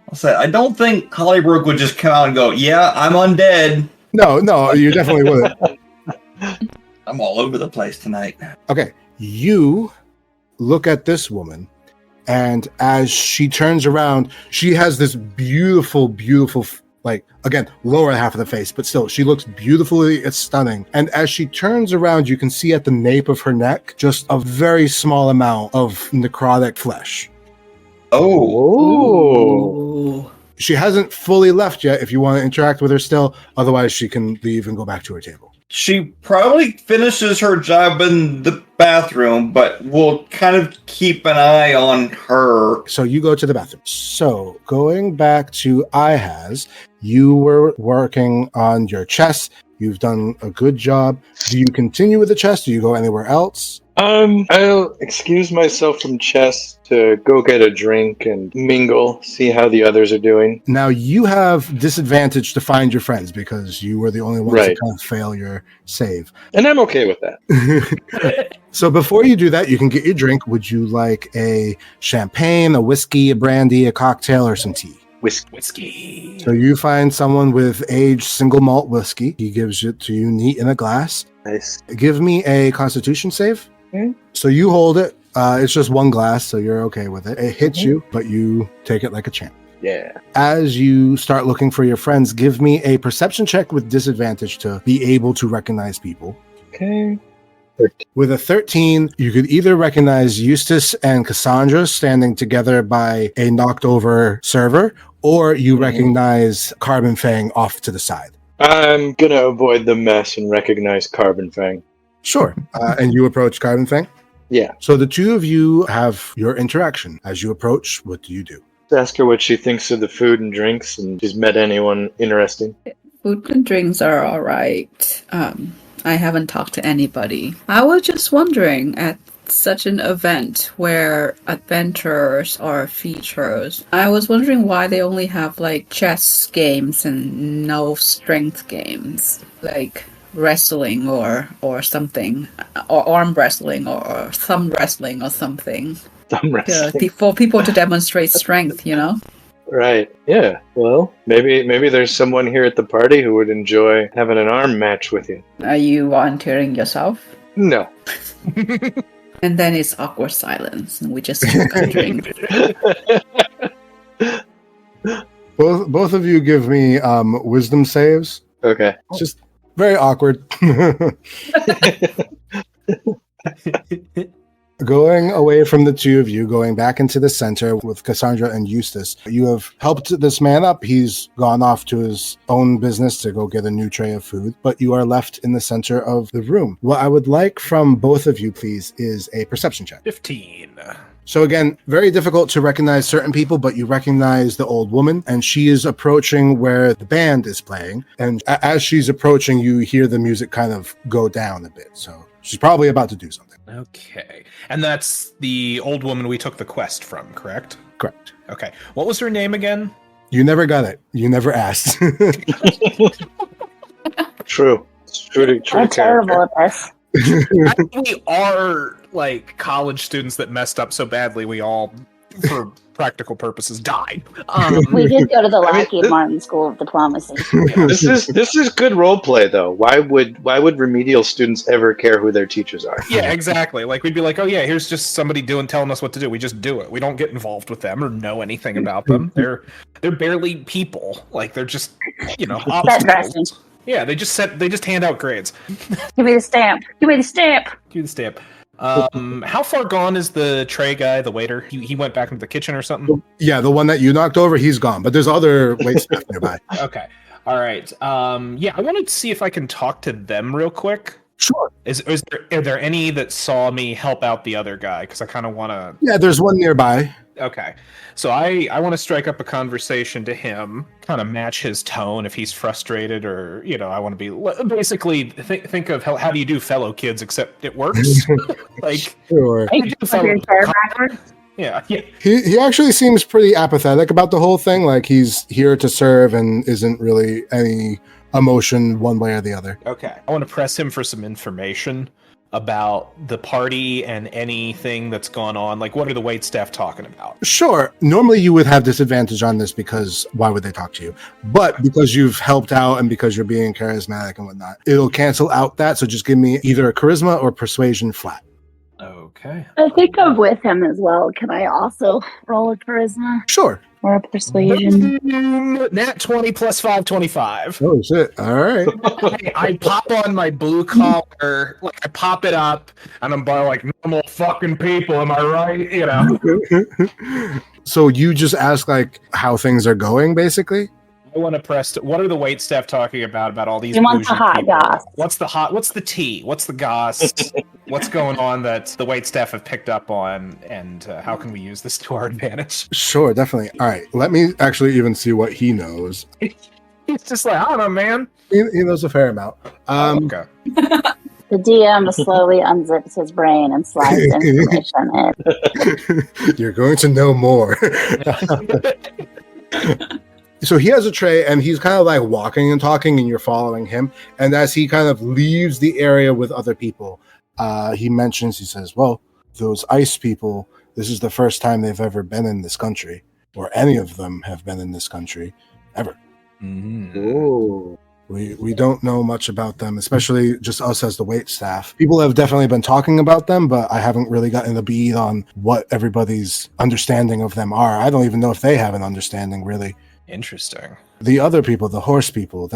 I'll say, I don't think Hollybrook would just come out and go, yeah, I'm undead. No, you definitely wouldn't. I'm all over the place tonight. Okay, you look at this woman, and as she turns around, she has this beautiful, like, again, lower half of the face, but still, she looks beautifully stunning. And as she turns around, you can see at the nape of her neck just a very small amount of necrotic flesh. Oh. She hasn't fully left yet if you want to interact with her still. Otherwise, she can leave and go back to her table. She probably finishes her job in the bathroom, but we'll kind of keep an eye on her. So you go to the bathroom. So going back to IHAS, you were working on your chest. You've done a good job. Do you continue with the chest? Do you go anywhere else? I'll excuse myself from chess to go get a drink and mingle, see how the others are doing. Now you have disadvantage to find your friends because you were the only ones Right. to kind of fail your save. And I'm okay with that. So before you do that, you can get your drink. Would you like a champagne, a whiskey, a brandy, a cocktail, or some tea? Whiskey. So you find someone with aged single malt whiskey. He gives it to you neat in a glass. Nice. Give me a constitution save. Okay. So you hold it. It's just one glass, so you're okay with it. It hits you, but you take it like a champ. Yeah. As you start looking for your friends, give me a perception check with disadvantage to be able to recognize people. Okay. With a 13, you could either recognize Eustace and Cassandra standing together by a knocked over server, or you recognize Carbon Fang off to the side. I'm gonna avoid the mess and recognize Carbon Fang. Sure. And you approach Carbon Fang? Yeah. So the two of you have your interaction. As you approach, what do you do? Ask her what she thinks of the food and drinks and if she's met anyone interesting. Food and drinks are alright. I haven't talked to anybody. I was just wondering, at such an event where adventurers are features, I was wondering why they only have like chess games and no strength games, like wrestling or something, or arm wrestling or thumb wrestling or something. Thumb wrestling. For people to demonstrate strength, you know? Right. Yeah. Well, maybe there's someone here at the party who would enjoy having an arm match with you. Are you volunteering yourself? No. And then it's awkward silence, and we just took a drink. Both of you give me wisdom saves. Okay. It's just very awkward. Going away from the two of you, going back into the center with Cassandra and Eustace, you have helped this man up. He's gone off to his own business to go get a new tray of food, but you are left in the center of the room. What I would like from both of you, please, is a perception check. 15. So again, very difficult to recognize certain people, but you recognize the old woman, and she is approaching where the band is playing. And as she's approaching, you hear the music kind of go down a bit. So she's probably about to do something. Okay. And that's the old woman we took the quest from, correct? Correct. Okay. What was her name again? You never got it. You never asked. True. It's true I'm terrible at this. We are like college students that messed up so badly we all, for practical purposes, died. We did go to the Lockheed Martin School of Diplomacy. This is good role play though. Why would remedial students ever care who their teachers are? Yeah, exactly. Like we'd be like, oh yeah, here's just somebody telling us what to do. We just do it. We don't get involved with them or know anything about them. They're barely people. Like they're just obstacles. Yeah, they just hand out grades. Give me the stamp. Give me the stamp. Give me the stamp. How far gone is the tray guy, the waiter? He went back into the kitchen or something? Yeah, the one that you knocked over, he's gone. But there's other wait staff nearby. Okay. All right. Yeah, I wanted to see if I can talk to them real quick. Sure. Are there any that saw me help out the other guy? Because I kind of want to... Yeah, there's one nearby. Okay. So I want to strike up a conversation to him, kind of match his tone if he's frustrated or, I want to be... Basically, think of how do you do fellow kids, except it works? Like, sure. How do you do fellow... Yeah. He actually seems pretty apathetic about the whole thing. Like, he's here to serve and isn't really any emotion one way or the other. Okay. I want to press him for some information. about the party and anything that's gone on? Like, what are the waitstaff talking about? Sure. Normally you would have disadvantage on this because why would they talk to you? But because you've helped out and because you're being charismatic and whatnot, it'll cancel out that. So just give me either a charisma or persuasion flat. Okay. I think I'm with him as well. Can I also roll a charisma Sure. or a persuasion? Nat 20 plus 5, 25. Oh shit. All right. I pop on my blue collar, like I pop it up, and I'm by like normal fucking people. Am I right? You know. So you just ask like how things are going, basically. I want to press. What are the waitstaff talking about all these? He wants the bougie hot people? goss. What's the hot? What's the tea? What's the goss? What's going on that the waitstaff have picked up on, and how can we use this to our advantage? Sure, definitely. All right. Let me actually even see what he knows. He's just like, I don't know, man. He knows a fair amount. Okay. The DM slowly unzips his brain and slides information in. You're going to know more. So he has a tray and he's kind of like walking and talking and you're following him. And as he kind of leaves the area with other people, he says, well, those ice people, this is the first time they've ever been in this country, or any of them have been in this country ever. Ooh. We don't know much about them, especially just us as the wait staff. People have definitely been talking about them, but I haven't really gotten the beat on what everybody's understanding of them are. I don't even know if they have an understanding, really. Interesting. The other people, the horse people,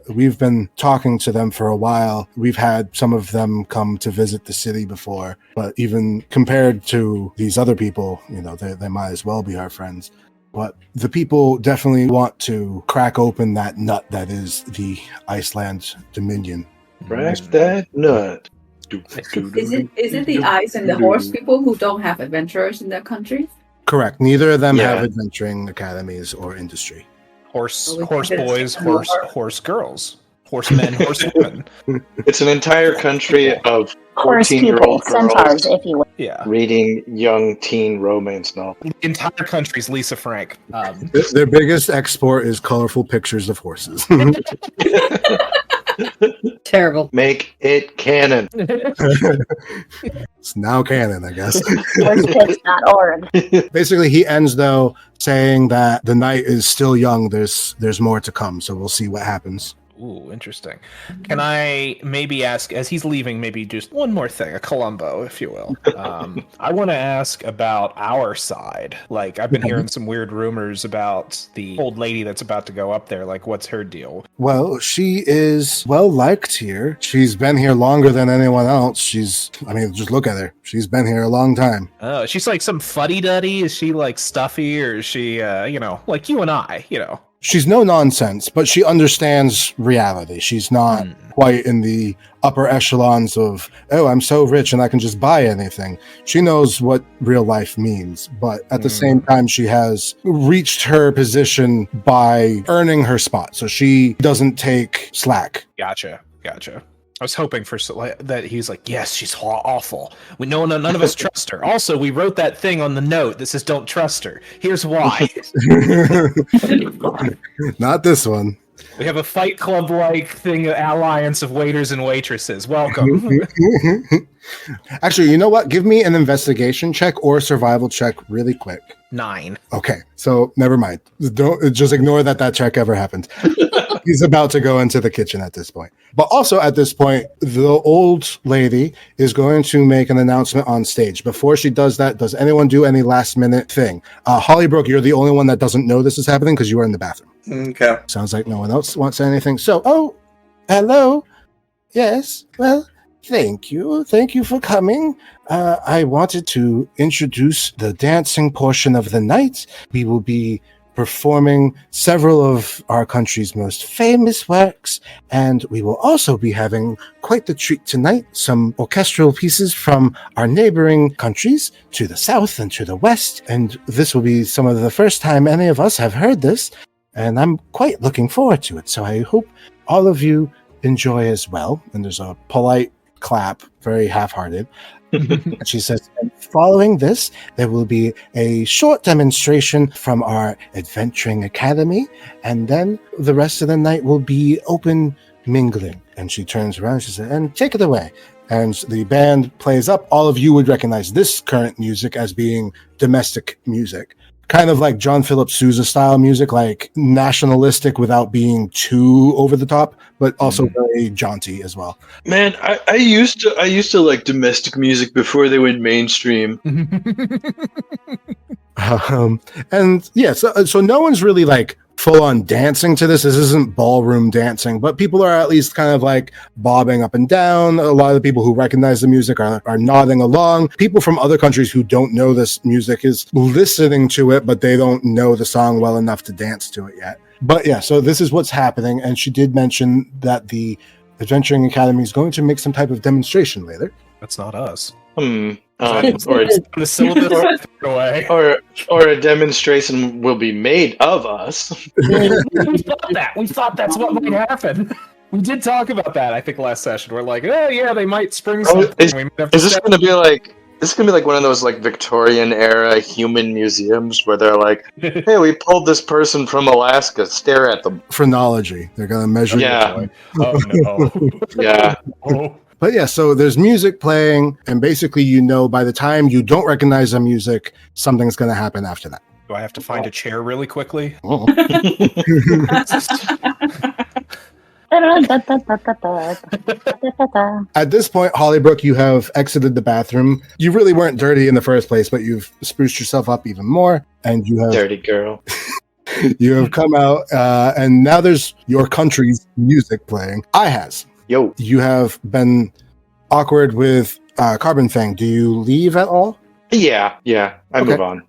we've been talking to them for a while. We've had some of them come to visit the city before, but even compared to these other people, you know, they might as well be our friends. But the people definitely want to crack open that nut that is the Iceland Dominion. Crack that nut. Is it the ice and the horse people who don't have adventurers in their country? Correct. Neither of them have adventuring academies or industry. Horse boys, horse girls, horsemen, horsewomen. It's an entire country of Horse 14-year-old people, centaurs, girls if you will. Yeah. reading young teen romance novels. The entire country's Lisa Frank. Their biggest export is colorful pipictures of horses. Terrible. Make it canon. It's now canon, I guess. Horsepips.org. Basically, he ends, though, saying that the night is still young. There's more to come, so we'll see what happens. Ooh, interesting. Can I maybe ask, as he's leaving, maybe just one more thing, a Columbo, if you will. I want to ask about our side. Like, I've been hearing some weird rumors about the old lady that's about to go up there. Like, what's her deal? Well, she is well-liked here. She's been here longer than anyone else. Just look at her. She's been here a long time. Oh, she's like some fuddy-duddy? Is she, like, stuffy, or is she, like you and I, She's no nonsense, but she understands reality. She's not quite in the upper echelons of, oh, I'm so rich and I can just buy anything. She knows what real life means, but at the same time, she has reached her position by earning her spot. So she doesn't take slack. Gotcha. I was hoping for that he's like, yes, she's awful. We know none of us trust her. Also, we wrote that thing on the note that says don't trust her. Here's why. Not this one. We have a Fight Club-like thing, alliance of waiters and waitresses. Welcome. Actually, you know what? Give me an investigation check or a survival check really quick. 9. Okay, so never mind. Don't just ignore that check ever happened. He's about to go into the kitchen at this point. But also at this point, the old lady is going to make an announcement on stage. Before she does that, does anyone do any last minute thing? Hollybrook, you're the only one that doesn't know this is happening because you were in the bathroom. Okay. Sounds like no one else wants anything. So, hello. Yes, well, thank you. Thank you for coming. I wanted to introduce the dancing portion of the night. We will be performing several of our country's most famous works, and we will also be having quite the treat tonight, some orchestral pieces from our neighboring countries to the south and to the west, and this will be some of the first time any of us have heard this, and I'm quite looking forward to it, so I hope all of you enjoy as well. And there's a polite clap, very half-hearted. And she says, and following this, there will be a short demonstration from our Adventuring Academy, and then the rest of the night will be open mingling. And she turns around, she says, and take it away. And the band plays up. All of you would recognize this current music as being domestic music. Kind of like John Philip Sousa style music, like nationalistic without being too over the top, but also very jaunty as well. Man, I used to like domestic music before they went mainstream. And yeah, so no one's really like full on dancing to this. This isn't ballroom dancing, but people are at least kind of like bobbing up and down. A lot of the people who recognize the music are nodding along. People from other countries who don't know this music is listening to it, but they don't know the song well enough to dance to it yet. But yeah, so this is what's happening. And she did mention that the Adventuring Academy is going to make some type of demonstration later. That's not us. Or The syllabus away. or a demonstration will be made of us. We thought that's what might happen. We did talk about that, I think, last session. We're like, oh yeah, they might spring something. Is this going to be like? This is gonna be like one of those like Victorian era human museums where they're like, "Hey, we pulled this person from Alaska. Stare at them." Phrenology. They're going to measure. Yeah. Oh no. Yeah. Oh. But yeah, so there's music playing, and basically, by the time you don't recognize the music, something's going to happen after that. Do I have to find a chair really quickly? At this point, Hollybrook, you have exited the bathroom. You really weren't dirty in the first place, but you've spruced yourself up even more, and you have Dirty girl. you have come out, and now there's your country's music playing. Yo. You have been awkward with Carbon Fang. Do you leave at all? Yeah. I move on.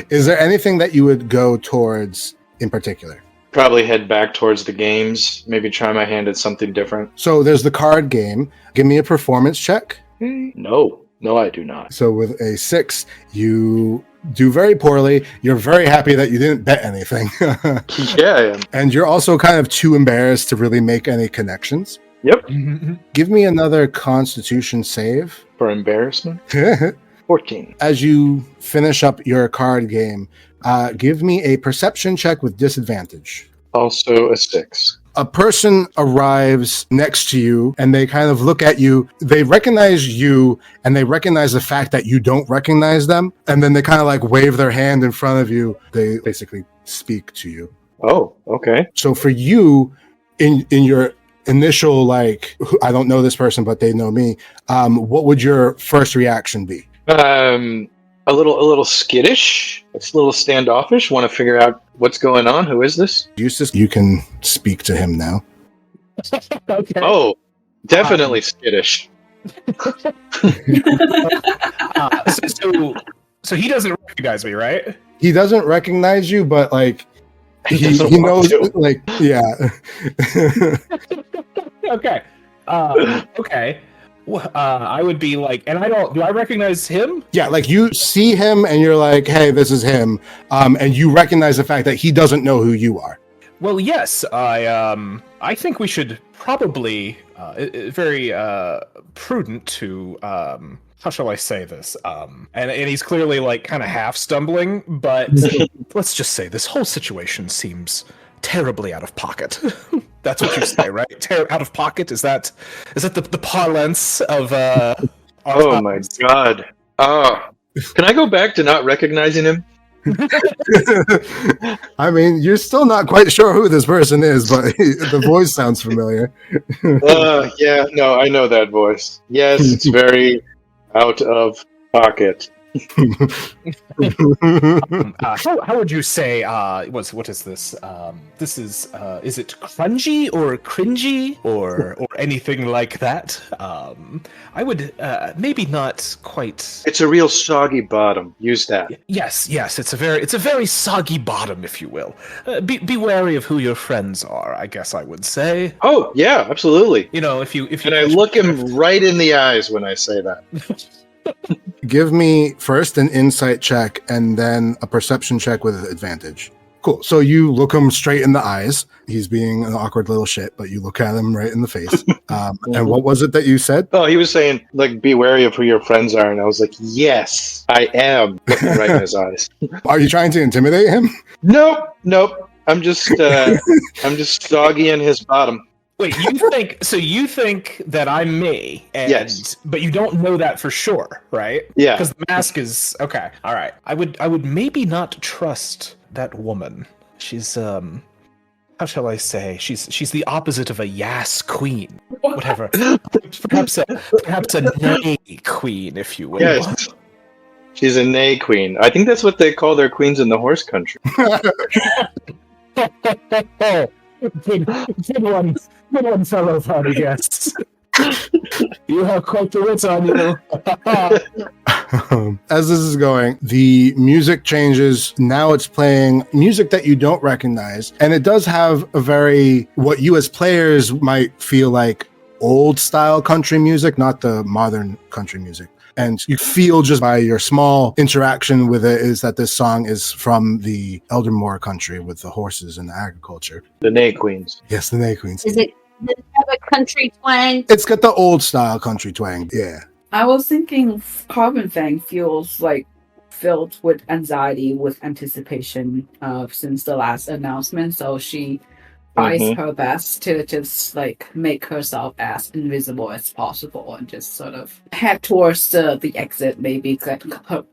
Is there anything that you would go towards in particular? Probably head back towards the games. Maybe try my hand at something different. So there's the card game. Give me a performance check. No, I do not. So with a 6, you do very poorly. You're very happy that you didn't bet anything. Yeah, I am. And you're also kind of too embarrassed to really make any connections. Yep. Give me another Constitution save. For embarrassment? 14. As you finish up your card game, give me a perception check with disadvantage. Also a 6. A person arrives next to you and they kind of look at you. They recognize you and they recognize the fact that you don't recognize them. And then they kind of like wave their hand in front of you. They basically speak to you. Oh, okay. So for you, in your initial, like, I don't know this person, but they know me, what would your first reaction be? A little skittish. It's a little standoffish. Want to figure out what's going on. Who is this? Eustace, you can speak to him now. Okay. Oh, definitely skittish. So he doesn't recognize me, right? He doesn't recognize you, but like he doesn't knows, want to. like, yeah. Okay. Okay. I would be like, and do I recognize him? Yeah, like you see him and you're like, hey, this is him. And you recognize the fact that he doesn't know who you are. Well, yes, I think we should probably, very prudent to, how shall I say this? And he's clearly like kind of half stumbling, but let's just say this whole situation seems terribly out of pocket. That's what you say, right? Out of pocket? Is that the parlance of Oh my god. Can I go back to not recognizing him? I mean, you're still not quite sure who this person is, but the voice sounds familiar. Yeah, no, I know that voice. Yes, it's very out of pocket. How would you say? What is this? This is it crunchy or cringy or anything like that? I would maybe not quite. It's a real soggy bottom. Use that. Yes. It's a very soggy bottom, if you will. Be wary of who your friends are. I guess I would say. Oh yeah, absolutely. You know, if you and I look him right in the eyes when I say that. Give me first an insight check and then a perception check with advantage. Cool. So you look him straight in the eyes. He's being an awkward little shit, but you look at him right in the face. And what was it that you said? Oh, he was saying, like, be wary of who your friends are. And I was like, yes, I am. Looking right in his eyes. Are you trying to intimidate him? Nope. I'm just doggy in his bottom. Wait, you think that I'm me, and, Yes. but you don't know that for sure, right? Yeah. Because the mask is okay. All right. I would maybe not trust that woman. She's how shall I say? She's the opposite of a Yas queen. Whatever. Perhaps a nay queen, if you will. Yes. She's a nay queen. I think that's what they call their queens in the horse country. Good one, fellow party guests. You have quite the wits on you. As this is going, the music changes. Now it's playing music that you don't recognize. And it does have a very, what you as players might feel like old style country music, not the modern country music. And you feel just by your small interaction with it is that this song is from the Eldermore country with the horses and the agriculture. The nay queens. Yes, the Nay Queens. Does it have a country twang? It's got the old style country twang. Yeah. I was thinking Carbon Fang feels like filled with anxiety, with anticipation since the last announcement. So she tries her best to just like make herself as invisible as possible and just sort of head towards the exit, maybe get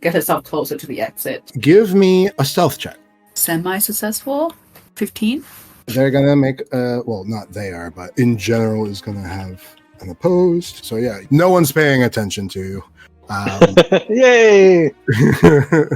herself closer to the exit. Give me a stealth check. Semi-successful, 15. They're going to make, well, not they are, but in general is going to have an opposed. So yeah, no one's paying attention to you. Yay!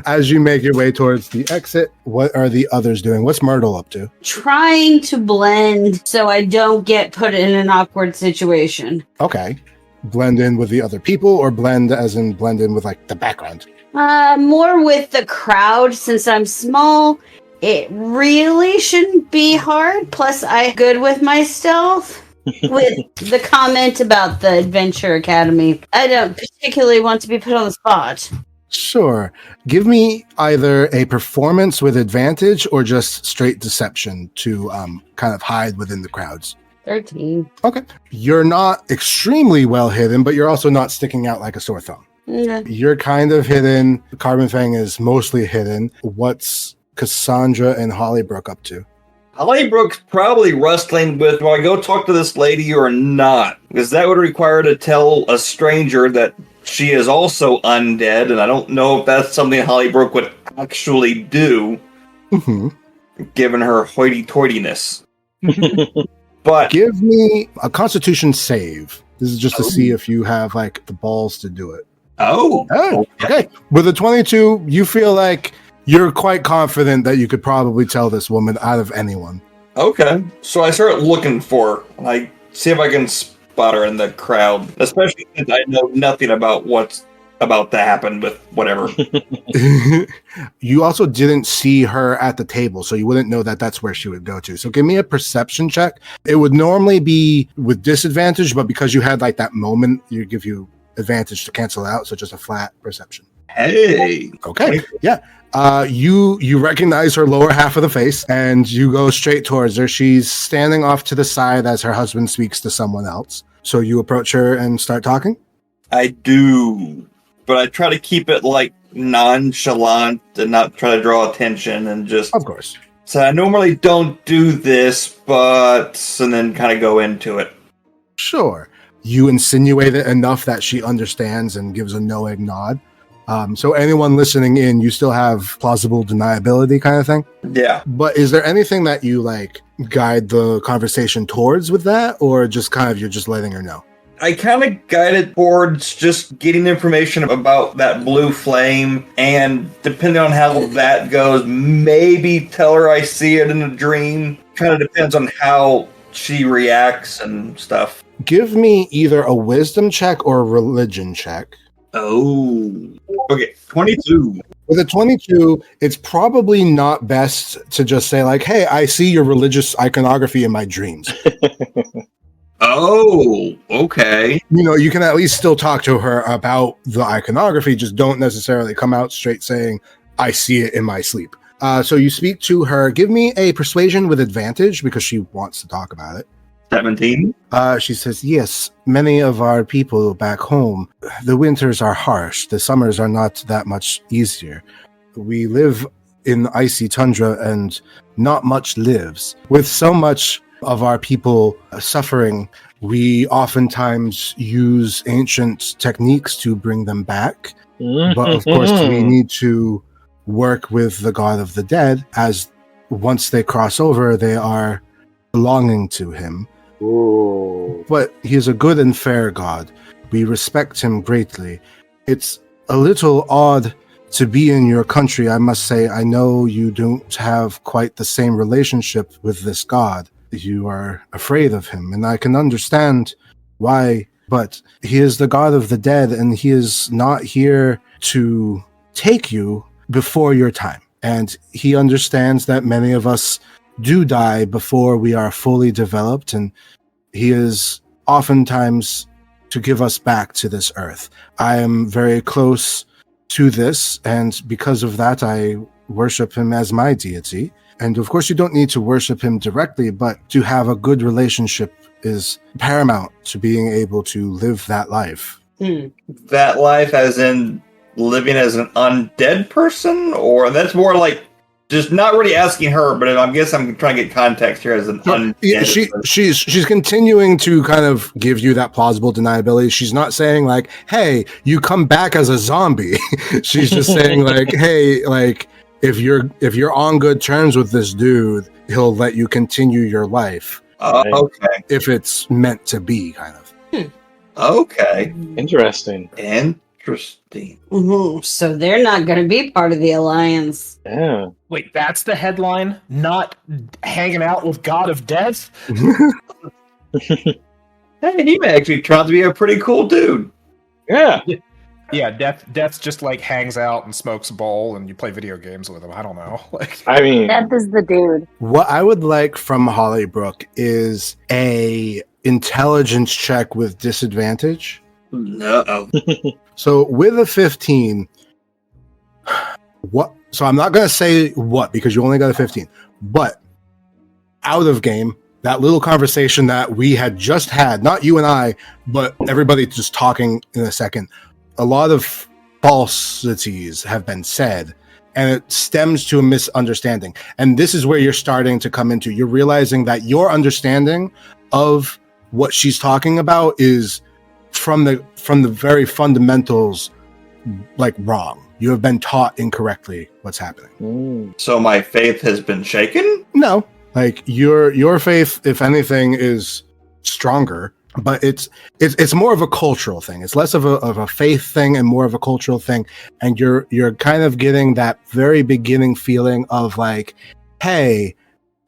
As you make your way towards the exit, what are the others doing? What's Myrtle up to? Trying to blend so I don't get put in an awkward situation. Okay. Blend in with the other people, or blend as in blend in with like the background? More with the crowd since I'm small. It really shouldn't be hard. Plus, I'm good with my stealth. With the comment about the Adventure Academy, I don't particularly want to be put on the spot. Sure. Give me either a performance with advantage or just straight deception to kind of hide within the crowds. 13. Okay. You're not extremely well hidden, but you're also not sticking out like a sore thumb. Yeah. You're kind of hidden. Carbon Fang is mostly hidden. What's Cassandra and Hollybrook up to? Hollybrook's probably wrestling with, do I go talk to this lady or not? Because that would require to tell a stranger that she is also undead, and I don't know if that's something Hollybrook would actually do, given her hoity-toityness. But give me a Constitution save. This is just to see if you have like the balls to do it. Oh, okay. With a 22, you feel like you're quite confident that you could probably tell this woman out of anyone. Okay. So I start looking for her. I see if I can spot her in the crowd, especially since I know nothing about what's about to happen with whatever. You also didn't see her at the table, so you wouldn't know that that's where she would go to. So give me a perception check. It would normally be with disadvantage, but because you had like that moment, you give you advantage to cancel out. So just a flat perception. Hey. Okay. Yeah. You recognize her lower half of the face and you go straight towards her. She's standing off to the side as her husband speaks to someone else. So you approach her and start talking? I do, but I try to keep it like nonchalant and not try to draw attention and just... Of course. So I normally don't do this, and then kind of go into it. Sure. You insinuate it enough that she understands and gives a knowing nod. So anyone listening in, you still have plausible deniability kind of thing? Yeah. But is there anything that you like guide the conversation towards with that, or just kind of you're just letting her know? I kind of guide it towards just getting information about that blue flame, and depending on how that goes, maybe tell her I see it in a dream. Kind of depends on how she reacts and stuff. Give me either a wisdom check or a religion check. Oh, okay, 22. With a 22, it's probably not best to just say like, hey, I see your religious iconography in my dreams. Oh, okay. You know, you can at least still talk to her about the iconography, just don't necessarily come out straight saying, I see it in my sleep. So you speak to her. Give me a persuasion with advantage because she wants to talk about it. 17. She says, yes, many of our people back home, the winters are harsh. The summers are not that much easier. We live in icy tundra and not much lives. With so much of our people suffering, we oftentimes use ancient techniques to bring them back. But of course, we need to work with the god of the dead, as once they cross over, they are belonging to him. Ooh. But he is a good and fair god. We respect him greatly. It's a little odd to be in your country, I must say. I know you don't have quite the same relationship with this god. You are afraid of him, and I can understand why, but he is the god of the dead, and he is not here to take you before your time. And he understands that many of us do die before we are fully developed, and he is oftentimes to give us back to this earth. I am very close to this, and because of that, I worship him as my deity. And of course, you don't need to worship him directly, but to have a good relationship is paramount to being able to live that life. That life as in living as an undead person? Or that's more like just not really asking her, but I guess I'm trying to get context here as an undead person. She's continuing to kind of give you that plausible deniability. She's not saying like, hey, you come back as a zombie. She's just saying like, hey, like if you're on good terms with this dude, he'll let you continue your life. Okay. If it's meant to be, kind of. Okay. Interesting. Mm-hmm. So they're not going to be part of the alliance. Yeah. Wait, that's the headline? Not hanging out with God of Death? Hey, he may actually turn out to be a pretty cool dude. Yeah. Yeah, Death just like hangs out and smokes a bowl and you play video games with him. I don't know. Like, I mean, Death is the dude. What I would like from Hollybrook is a intelligence check with disadvantage. No. So with a 15, what? So I'm not going to say what because you only got a 15, but out of game, that little conversation that we had just had, not you and I, but everybody just talking in a second, a lot of falsities have been said, and it stems to a misunderstanding. And this is where you're starting to come into. You're realizing that your understanding of what she's talking about is from the very fundamentals, like wrong. You have been taught incorrectly what's happening. So my faith has been shaken? No, like your faith, if anything, is stronger. But it's more of a cultural thing. It's less of a faith thing and more of a cultural thing. And you're kind of getting that very beginning feeling of like, hey,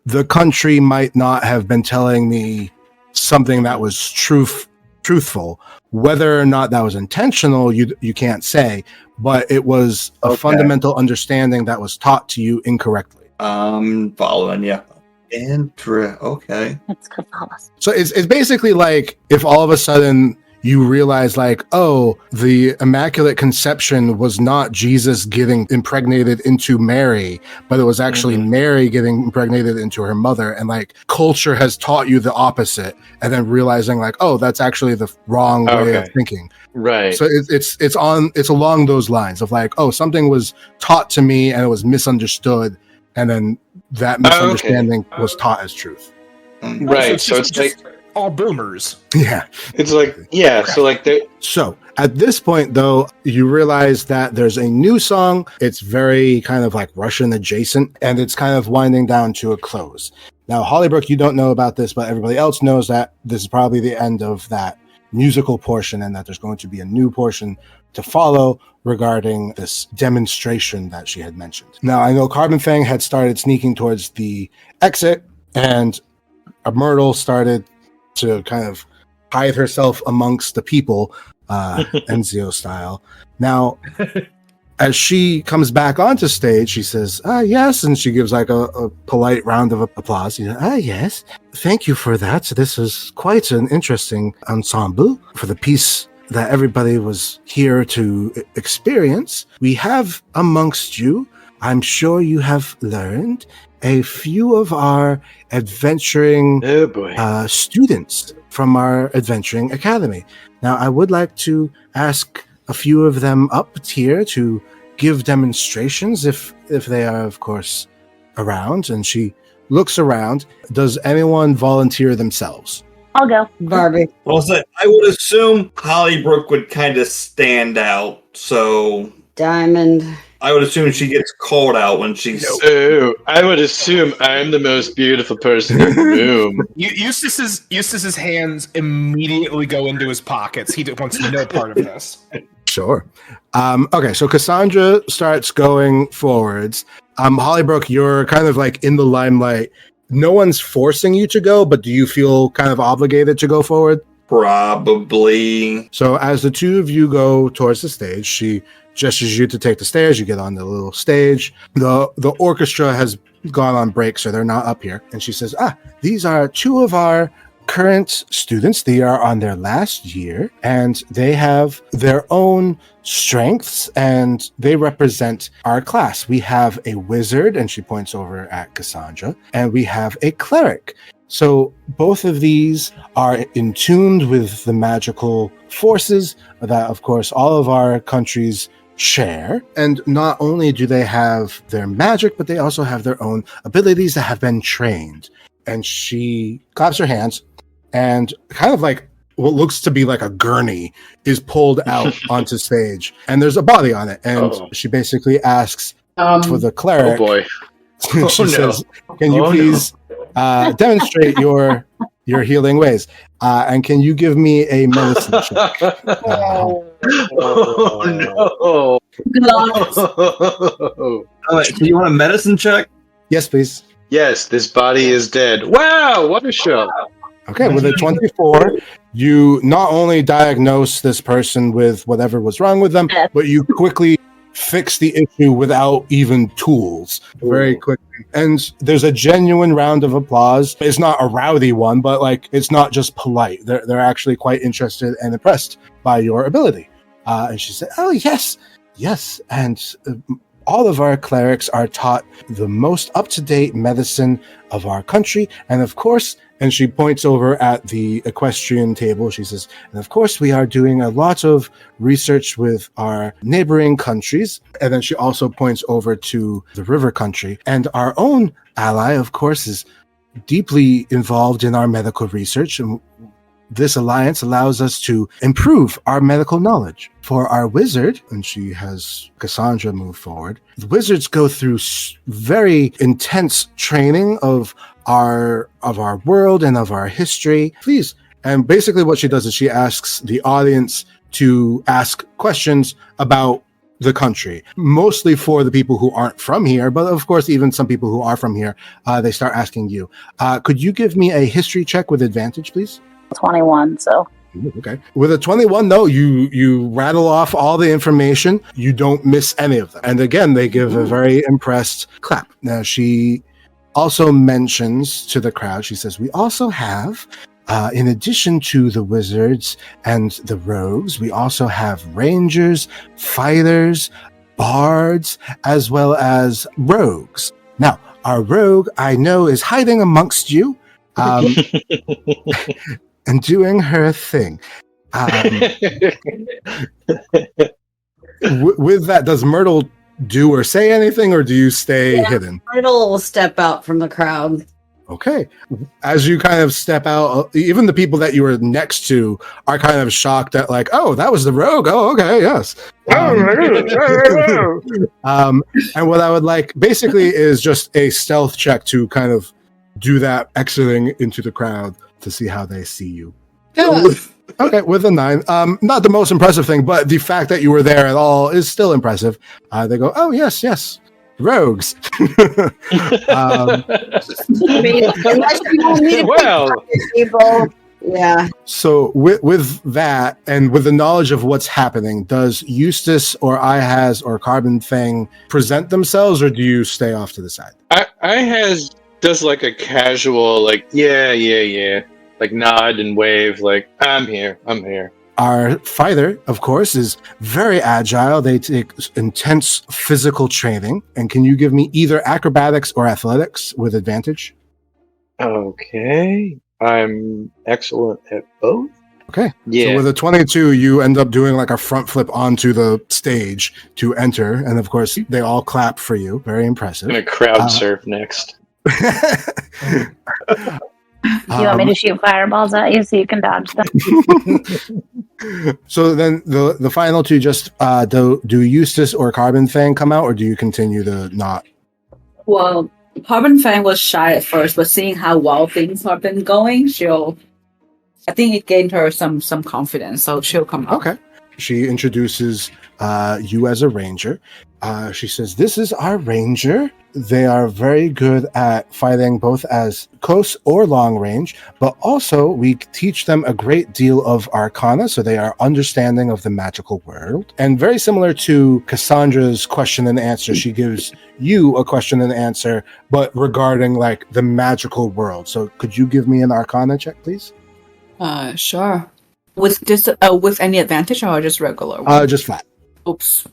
the country might not have been telling me something that was truthful. Whether or not that was intentional, you can't say, but it was a fundamental understanding that was taught to you incorrectly. Following you. Okay. It's Catholicism. So it's basically like if all of a sudden you realize like, oh, the Immaculate Conception was not Jesus getting impregnated into Mary, but it was actually Mary getting impregnated into her mother. And like culture has taught you the opposite. And then realizing like, oh, that's actually the wrong way of thinking. Right. So it's along those lines of like, oh, something was taught to me and it was misunderstood. And then that misunderstanding was taught as truth. Right. So it's like all boomers. Yeah. It's like, yeah. So like So at this point, though, you realize that there's a new song. It's very kind of like Russian adjacent, and it's kind of winding down to a close. Now, Hollybrook, you don't know about this, but everybody else knows that this is probably the end of that musical portion and that there's going to be a new portion to follow regarding this demonstration that she had mentioned. Now, I know Carbon Fang had started sneaking towards the exit, and a Myrtle started to kind of hide herself amongst the people, Enzio style. Now, as she comes back onto stage, she says, yes, and she gives like a polite round of applause. Yes, thank you for that. This is quite an interesting ensemble for the piece that everybody was here to experience. We have amongst you I'm sure you have learned a few of our adventuring Oh boy. students from our adventuring academy. Now, I would like to ask a few of them up here to give demonstrations if they are, of course, around. And she looks around. Does anyone volunteer themselves? I'll go. Barbie. Well, so I would assume Hollybrook would kind of stand out, so Diamond. I would assume she gets called out when she's. Oh, I would assume I'm the most beautiful person in the room. Eustace's hands immediately go into his pockets. He wants no part of this. Sure. Okay, so Cassandra starts going forwards. Hollybrook, you're kind of like in the limelight. No one's forcing you to go, but do you feel kind of obligated to go forward? Probably. So as the two of you go towards the stage, she gestures you to take the stairs. You get on the little stage. The orchestra has gone on break, so they're not up here. And she says, these are two of our current students. They are on their last year, and they have their own strengths, and they represent our class. We have a wizard, and she points over at Cassandra, and we have a cleric. So both of these are in tune with the magical forces that, of course, all of our countries share. And not only do they have their magic, but they also have their own abilities that have been trained. And she claps her hands, and kind of like what looks to be like a gurney is pulled out onto stage. And there's a body on it. And she basically asks for the cleric. Oh boy. She says, can you please demonstrate your healing ways? And can you give me a medicine check? Oh no. Do you want a medicine check? Yes, please. Yes, this body is dead. Wow, what a show. Okay, with a 24, you not only diagnose this person with whatever was wrong with them, but you quickly fix the issue without even tools very quickly. And there's a genuine round of applause. It's not a rowdy one, but like it's not just polite. They're actually quite interested and impressed by your ability. And she said, oh, yes. And all of our clerics are taught the most up-to-date medicine of our country. And of course, and she points over at the equestrian table. She says, and of course, we are doing a lot of research with our neighboring countries. And then she also points over to the river country. And our own ally, of course, is deeply involved in our medical research. And this alliance allows us to improve our medical knowledge. For our wizard, and she has Cassandra move forward, the wizards go through very intense training of our world and of our history. Please. And basically what she does is she asks the audience to ask questions about the country, mostly for the people who aren't from here. But of course, even some people who are from here, they start asking you. Could you give me a history check with advantage, please? 21, so. Okay. With a 21, though, you rattle off all the information. You don't miss any of them. And again, they give a very impressed clap. Now, she also mentions to the crowd, she says, we also have, in addition to the wizards and the rogues, we also have rangers, fighters, bards, as well as rogues. Now, our rogue, I know, is hiding amongst you. And doing her thing. With that, does Myrtle do or say anything, or do you stay hidden? Myrtle will step out from the crowd. Okay. As you kind of step out, even the people that you were next to are kind of shocked at like, oh, that was the rogue. Oh, okay, yes. And what I would like basically is just a stealth check to kind of do that, exiting into the crowd to see how they see you. Okay, with a 9. Not the most impressive thing, but the fact that you were there at all is still impressive. They go, oh, yes, rogues. Well, people. Yeah. So with that, and with the knowledge of what's happening, does Eustace or Ihaz or Carbon Fang present themselves, or do you stay off to the side? Ihaz does like a casual, like, yeah, like nod and wave, like, I'm here. Our fighter, of course, is very agile. They take intense physical training. And can you give me either acrobatics or athletics with advantage? Okay. I'm excellent at both. Okay. Yeah. So with a 22, you end up doing like a front flip onto the stage to enter. And of course, they all clap for you. Very impressive. I'm going to crowd surf next. Do you want me to shoot fireballs at you so you can dodge them? So then the final two just do Eustace or Carbon Fang come out, or do you continue to not? Well, Carbon Fang was shy at first, but seeing how well things have been going, I think it gained her some confidence, so she'll come out. Okay. She introduces you as a ranger. She says, "This is our ranger. They are very good at fighting both as close or long range, but also we teach them a great deal of arcana, so they are understanding of the magical world." And very similar to Cassandra's question and answer, she gives you a question and answer, but regarding like the magical world. So could you give me an arcana check, please? Sure. With any advantage or just regular one? Just flat. Oops.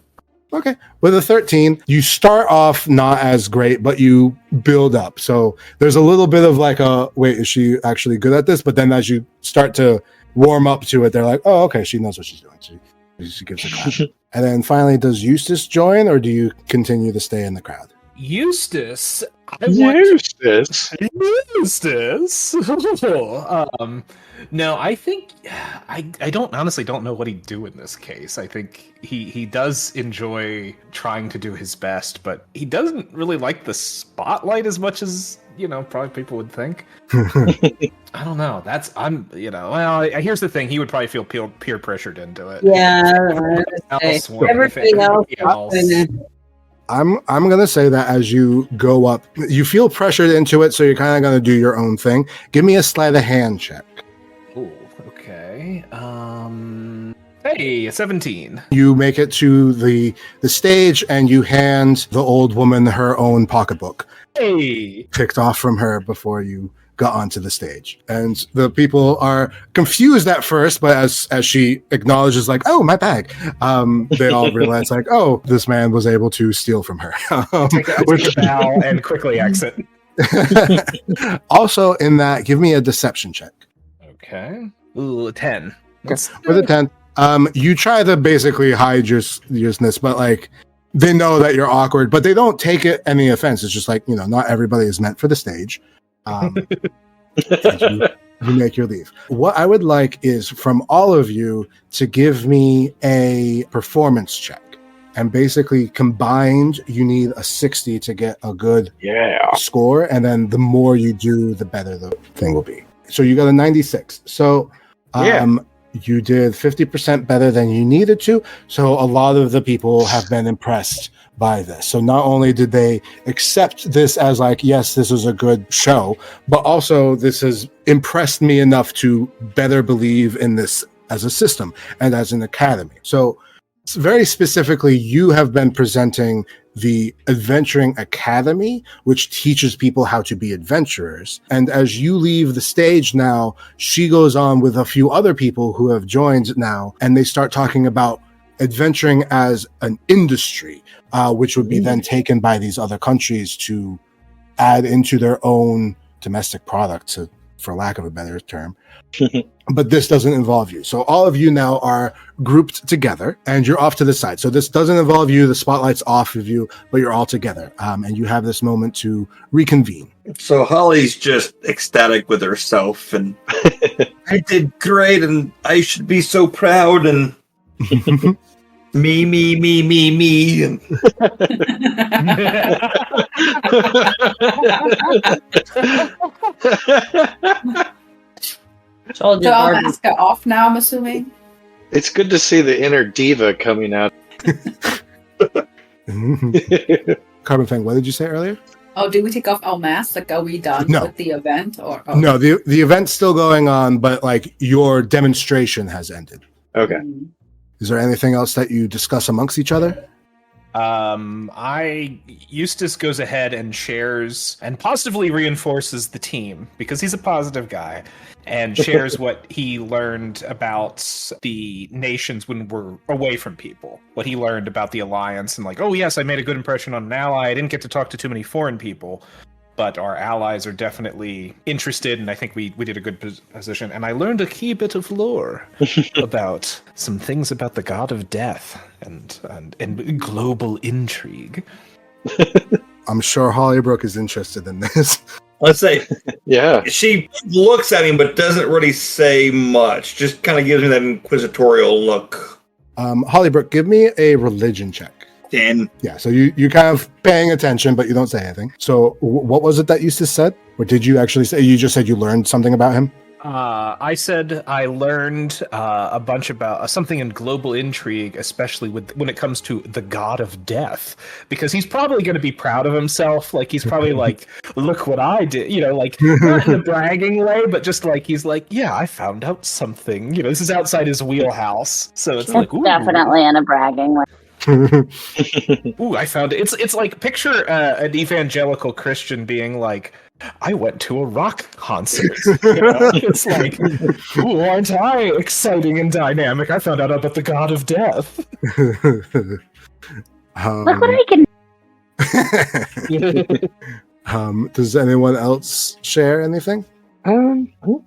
Okay. With a 13, you start off not as great, but you build up. So there's a little bit of like wait, is she actually good at this? But then as you start to warm up to it, they're like, oh, okay, she knows what she's doing. She gives a clap. And then finally, does Eustace join, or do you continue to stay in the crowd? Eustace. Eustace. No, I think I honestly don't know what he'd do in this case. I think he does enjoy trying to do his best, but he doesn't really like the spotlight as much as, probably people would think. I don't know. Here's the thing. He would probably feel peer pressured into it. Yeah. Everything else. I'm gonna say that as you go up, you feel pressured into it, so you're kind of gonna do your own thing. Give me a sleight of hand check. Oh, okay. Hey, 17. You make it to the stage, and you hand the old woman her own pocketbook. Hey, picked off from her before you got onto the stage. And the people are confused at first, but as she acknowledges, like, oh, my bag, they all realize, like, oh, this man was able to steal from her. Take a bow and quickly exit. Also, in that, give me a deception check. Okay. Ooh, 10. Okay. With a 10, you try to basically hide yourness, but like, they know that you're awkward, but they don't take it any offense. It's just like, not everybody is meant for the stage. You make your leave. What I would like is from all of you to give me a performance check. And basically combined, you need a 60 to get a good score. And then the more you do, the better the thing will be. So you got a 96. So you did 50% better than you needed to. So a lot of the people have been impressed by this. So not only did they accept this as like, yes, this is a good show, but also this has impressed me enough to better believe in this as a system and as an academy. So very specifically, you have been presenting the Adventuring Academy, which teaches people how to be adventurers. And as you leave the stage now, she goes on with a few other people who have joined now, and they start talking about adventuring as an industry, which would be then taken by these other countries to add into their own domestic product, for lack of a better term. But this doesn't involve you. So all of you now are grouped together and you're off to the side. So this doesn't involve you. The spotlight's off of you, but you're all together. And you have this moment to reconvene. So Holly's just ecstatic with herself and I did great and I should be so proud and me. And So I'll mask it off now, I'm assuming. It's good to see the inner diva coming out. Carbon Fang, what did you say earlier? Oh, did we take off our masks? Like, are we done with the event? Or No, the event's still going on, but like your demonstration has ended. Okay. Is there anything else that you discuss amongst each other? Eustace goes ahead and shares and positively reinforces the team because he's a positive guy and shares what he learned about the nations when we're away from people. What he learned about the Alliance and like, oh yes, I made a good impression on an ally. I didn't get to talk to too many foreign people, but our allies are definitely interested, and I think we did a good position. And I learned a key bit of lore about some things about the god of death and global intrigue. I'm sure Hollybrook is interested in this. Let's say, Yeah. she looks at him but doesn't really say much. Just kind of gives me that inquisitorial look. Hollybrook, give me a religion check. 10. Yeah, so you kind of paying attention, but you don't say anything. So what was it that Eustace said? Or did you actually say, you just said you learned something about him? I said I learned a bunch about something in global intrigue, especially when it comes to the god of death, because he's probably going to be proud of himself. Like he's probably like, look what I did, like not in a bragging way, but just like he's like, yeah, I found out something. This is outside his wheelhouse, so it's like, ooh. Definitely in a bragging way. Ooh, I found it. It's like picture an evangelical Christian being like, I went to a rock concert. It's like, ooh, aren't I exciting and dynamic? I found out about the god of death. Look what I can. Does anyone else share anything? I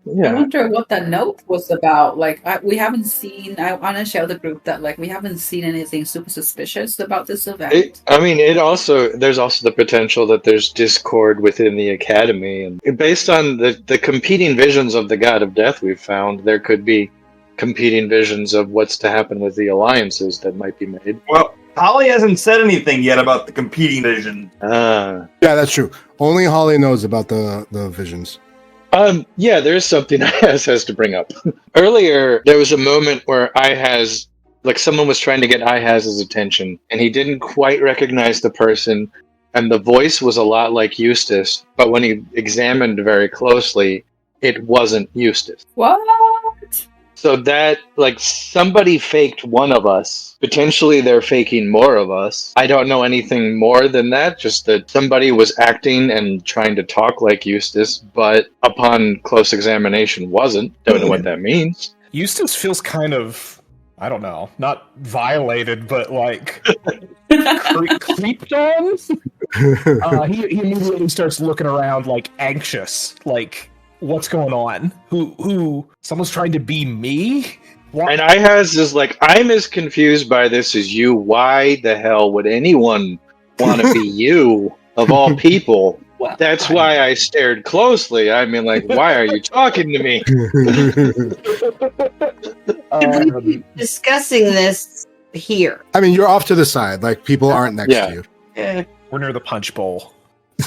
Yeah. wonder what that note was about. Like, we haven't seen. I want to share the group that we haven't seen anything super suspicious about this event. There's also the potential that there's discord within the academy, and based on the competing visions of the god of death we've found, there could be competing visions of what's to happen with the alliances that might be made. Well, Holly hasn't said anything yet about the competing vision. Yeah, that's true. Only Holly knows about the visions. Yeah, there is something Ihaz has to bring up. Earlier, there was a moment where someone was trying to get Ihaz's attention, and he didn't quite recognize the person, and the voice was a lot like Eustace, but when he examined very closely, it wasn't Eustace. What? So that, somebody faked one of us. Potentially they're faking more of us. I don't know anything more than that, just that somebody was acting and trying to talk like Eustace, but upon close examination wasn't. Don't know what that means. Eustace feels kind of, I don't know, not violated, but creeped on. He immediately starts looking around anxious, what's going on? Who? Someone's trying to be me? What? And Ihaz is like, I'm as confused by this as you. Why the hell would anyone want to be you, of all people? Well, That's why I stared closely. I mean, why are you talking to me? Discussing this here. I mean, you're off to the side. People aren't next to you. Yeah, we're near the punch bowl.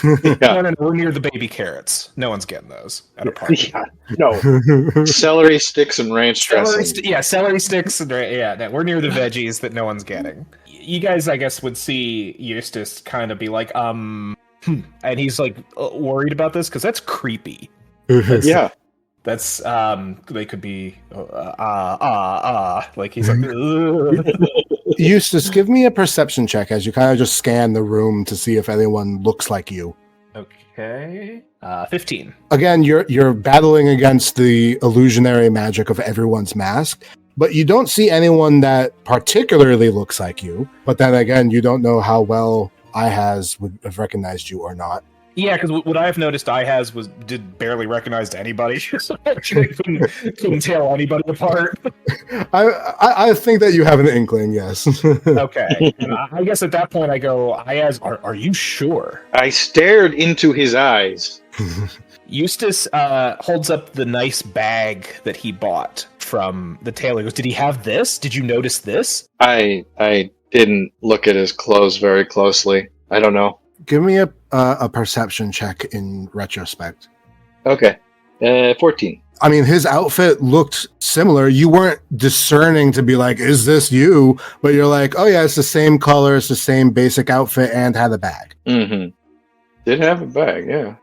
Yeah. No, we're near the baby carrots. No one's getting those at a party. Yeah, no. Celery sticks and ranch dressing. Celery sticks. And we're near the veggies that no one's getting. You guys, I guess, would see Eustace kind of be like, and he's worried about this because that's creepy. Yeah. That's they could be he's like ugh. Eustace, give me a perception check as you kind of just scan the room to see if anyone looks like you. Okay. 15. Again, you're battling against the illusionary magic of everyone's mask, but you don't see anyone that particularly looks like you. But then again, you don't know how well Ihaz would have recognized you or not. Yeah, because what I've noticed Ihaz did barely recognize anybody. So actually couldn't tell anybody apart. I think that you have an inkling, yes. Okay. And I guess at that point I go, Ihaz, are you sure? I stared into his eyes. Eustace holds up the nice bag that he bought from the tailor. He goes, did he have this? Did you notice this? I didn't look at his clothes very closely. I don't know. Give me a perception check in retrospect. Okay. 14. I mean, his outfit looked similar. You weren't discerning to be like, is this you? But you're like, oh yeah, it's the same color, it's the same basic outfit, and had a bag. Mm-hmm. Did have a bag, yeah.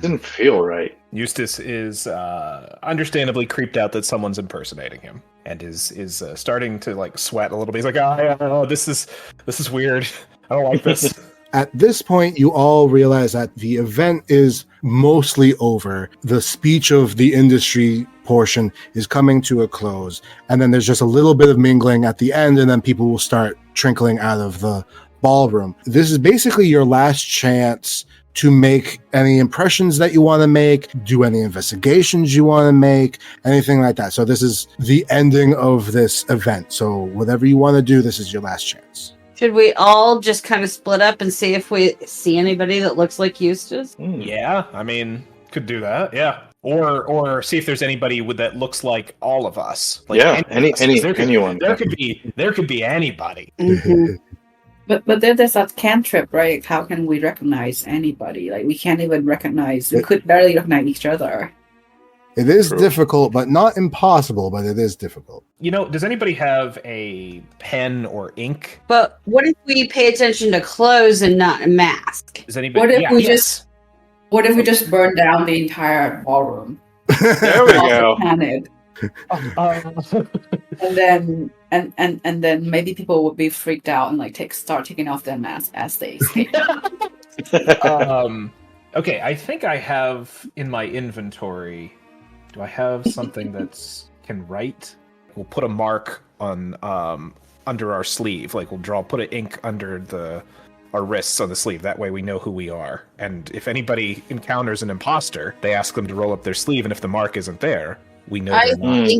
Didn't feel right. Eustace is understandably creeped out that someone's impersonating him, and is starting to sweat a little bit. He's like, oh, this is weird. I don't like this. At this point, you all realize that the event is mostly over. The speech of the industry portion is coming to a close. And then there's just a little bit of mingling at the end, and then people will start trickling out of the ballroom. This is basically your last chance to make any impressions that you want to make, do any investigations you want to make, anything like that. So this is the ending of this event. So whatever you want to do, this is your last chance. Should we all just kind of split up and see if we see anybody that looks like Eustace? Yeah, I mean, could do that. Yeah, or see if there's anybody that looks like all of us. Like anyone. There could be anybody. Mm-hmm. But there's that cantrip, right? How can we recognize anybody? Like, we can't even recognize. We could barely recognize each other. It is difficult, but not impossible, but it is difficult. Does anybody have a pen or ink? But what if we pay attention to clothes and not a mask? Does anybody? What if we just burn down the entire ballroom? There we go. Panic. and then maybe people would be freaked out and start taking off their masks as they escape. Okay, I think I have in my inventory. Do I have something that's can write? We'll put a mark on under our sleeve. Like put an ink under our wrists on the sleeve. That way we know who we are. And if anybody encounters an imposter, they ask them to roll up their sleeve. And if the mark isn't there, we know they're not.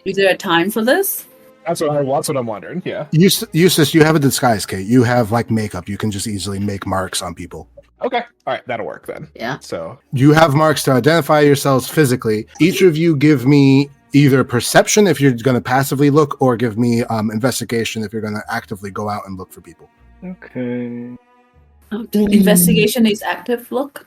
Is there a time for this? That's what I'm wondering. Yeah. Eustace, you have a disguise kit. You have makeup. You can just easily make marks on people. Okay. All right. That'll work then. Yeah. So you have marks to identify yourselves physically. Each of you give me either perception if you're going to passively look, or give me investigation if you're going to actively go out and look for people. Okay. Investigation is active look?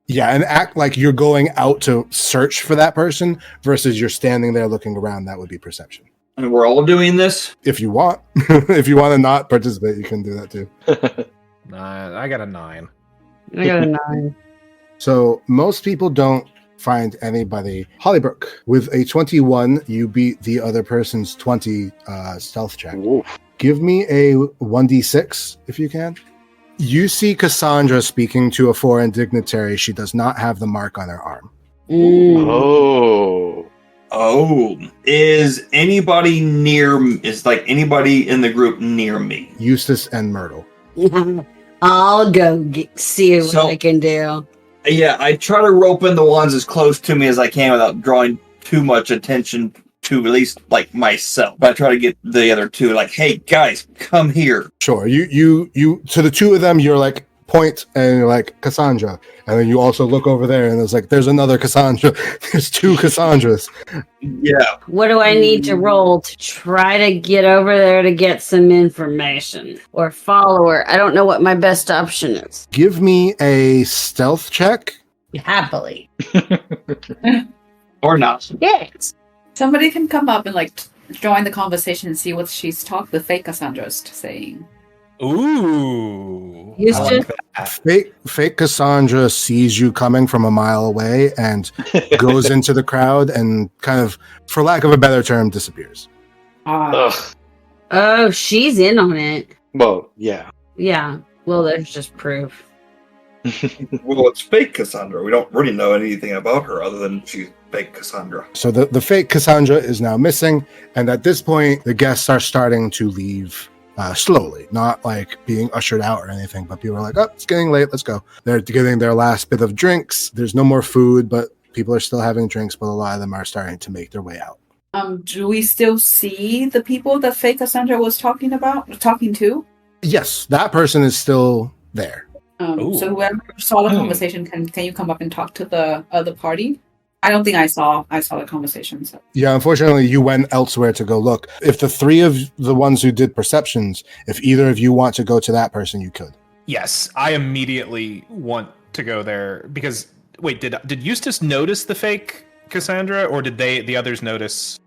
Yeah, and act like you're going out to search for that person versus you're standing there looking around. That would be perception. And we're all doing this? If you want. If you want to not participate, you can do that too. 9. I got a 9. I got a 9. So most people don't find anybody. Hollybrook, with a 21, you beat the other person's 20 stealth check. Oof. Give me a 1d6 if you can. You see Cassandra speaking to a foreign dignitary. She does not have the mark on her arm. Oh. Is anybody anybody in the group near me? Eustace and Myrtle. I'll go see what I can do. Yeah, I try to rope in the ones as close to me as I can without drawing too much attention to at least myself. But I try to get the other two hey guys, come here. Sure. You to the two of them, you're point and you're Cassandra. And then you also look over there and there's another Cassandra. There's two Cassandras. Yeah. What do I need to roll to try to get over there to get some information? Or follow her? I don't know what my best option is. Give me a stealth check. Happily. Or not. Yes. Somebody can come up and join the conversation and see what the fake Cassandra's saying. Ooh. Eustace? Fake Cassandra sees you coming from a mile away and goes into the crowd and kind of, for lack of a better term, disappears. Oh, she's in on it. Well, yeah. Yeah. Well, there's just proof. Well, it's fake Cassandra. We don't really know anything about her other than she's fake Cassandra. So the fake Cassandra is now missing, and at this point, the guests are starting to leave slowly, not being ushered out or anything, but people are oh, it's getting late, let's go. They're getting their last bit of drinks. There's no more food, but people are still having drinks, but a lot of them are starting to make their way out. Do we still see the people that fake Cassandra was talking to? Yes, that person is still there. So whoever saw the conversation, can you come up and talk to the other party? I don't think I saw the conversation. So. Yeah, unfortunately, you went elsewhere to go look. If the three of the ones who did perceptions, if either of you want to go to that person, you could. Yes, I immediately want to go there because wait, did Eustace notice the fake Cassandra, or did the others notice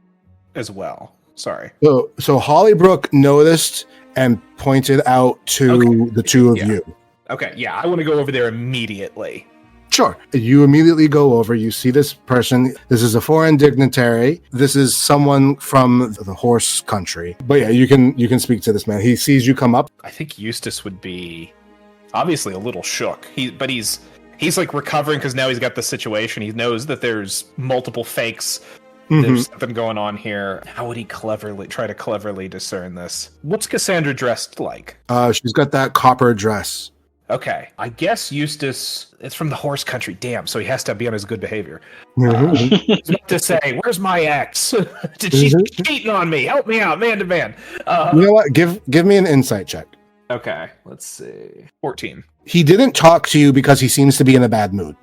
as well? Sorry. So Hollybrook noticed and pointed out to the two of you. Okay, yeah, I want to go over there immediately. Sure. You immediately go over. You see this person. This is a foreign dignitary. This is someone from the horse country. But yeah, you can speak to this man. He sees you come up. I think Eustace would be obviously a little shook. He's like recovering because now he's got the situation. He knows that there's multiple fakes. There's something going on here. How would he try to cleverly discern this? What's Cassandra dressed like? She's got that copper dress. Okay, I guess Eustace, it's from the horse country. Damn, so he has to be on his good behavior. Mm-hmm. To say, where's my ex? Did she cheating on me? Help me out, man to man. You know what? Give me an insight check. Okay, let's see. 14. He didn't talk to you because he seems to be in a bad mood.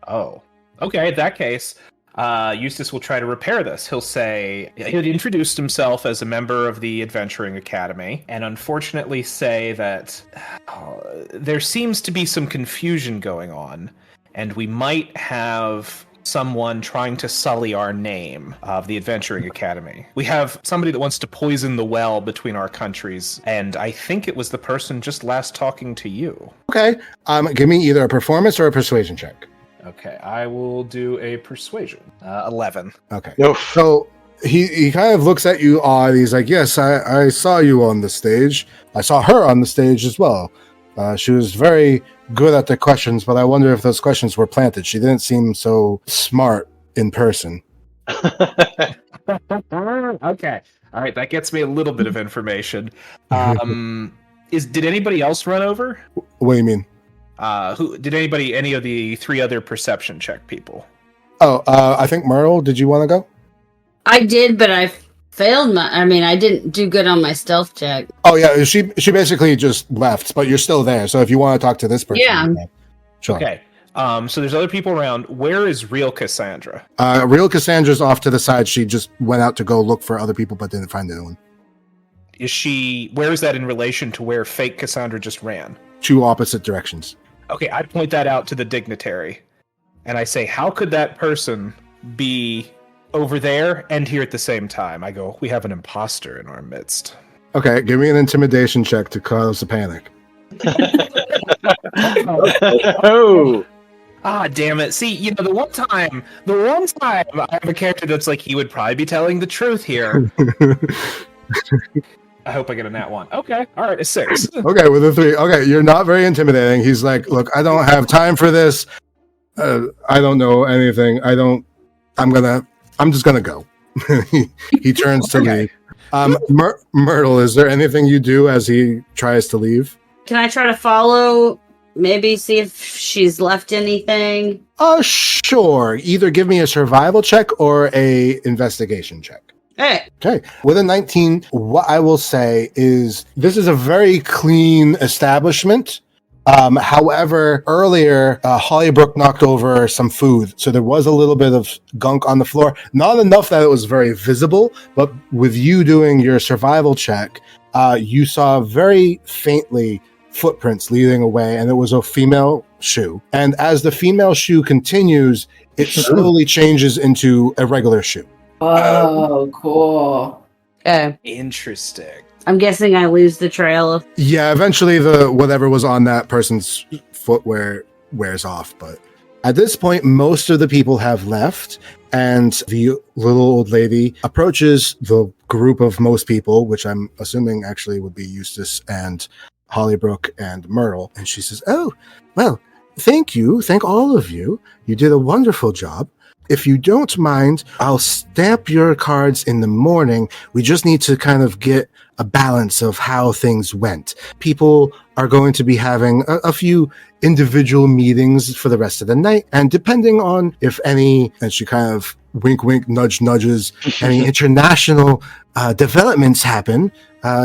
Oh, okay. In that case, Eustace will try to repair this. He'll say he had introduced himself as a member of the Adventuring Academy, and unfortunately say that there seems to be some confusion going on, and we might have someone trying to sully our name of the Adventuring Academy. We have somebody that wants to poison the well between our countries, and I think it was the person just last talking to you. Okay. Give me either a performance or a persuasion check. Okay, I will do a persuasion. 11. Okay. Oof. So he kind of looks at you odd. He's like, yes, I saw you on the stage. I saw her on the stage as well. She was very good at the questions, but I wonder if those questions were planted. She didn't seem so smart in person. Okay. All right, that gets me a little bit of information. Did anybody else run over? What do you mean? Any of the 3 other perception check people? I think Myrtle, did you want to go? I did, but I failed I didn't do good on my stealth check. Oh yeah, she basically just left, but you're still there. So if you want to talk to this person, Yeah. Sure. Okay. So there's other people around. Where is real Cassandra? Real Cassandra's off to the side. She just went out to go look for other people, but didn't find anyone. Where is that in relation to where fake Cassandra just ran? 2 opposite directions. Okay, I point that out to the dignitary, and I say, how could that person be over there and here at the same time? I go, we have an imposter in our midst. Okay, give me an intimidation check to cause a panic. Oh. Ah, damn it. See, the one time I have a character that's like, he would probably be telling the truth here. I hope I get a nat 1. Okay, all right, a 6. Okay, with a 3. Okay, you're not very intimidating. He's like, look, I don't have time for this. I don't know anything. I'm just gonna go. He turns to leave. Myrtle, is there anything you do as he tries to leave? Can I try to follow? Maybe see if she's left anything? Sure. Either give me a survival check or a investigation check. Hey. Okay. With a 19, what I will say is this is a very clean establishment. However, earlier, Hollybrook knocked over some food, so there was a little bit of gunk on the floor. Not enough that it was very visible, but with you doing your survival check, you saw very faintly footprints leading away, and it was a female shoe. And as the female shoe continues, it slowly changes into a regular shoe. Oh, cool. Okay. Interesting. I'm guessing I lose the trail. Yeah, eventually the whatever was on that person's footwear wears off. But at this point, most of the people have left, and the little old lady approaches the group of most people, which I'm assuming actually would be Eustace and Hollybrook and Myrtle. And she says, oh, well, thank you. Thank all of you. You did a wonderful job. If you don't mind, I'll stamp your cards in the morning. We just need to kind of get a balance of how things went. People are going to be having a few individual meetings for the rest of the night. And depending on if any, and she kind of wink, wink, nudge, nudges, any international developments happen,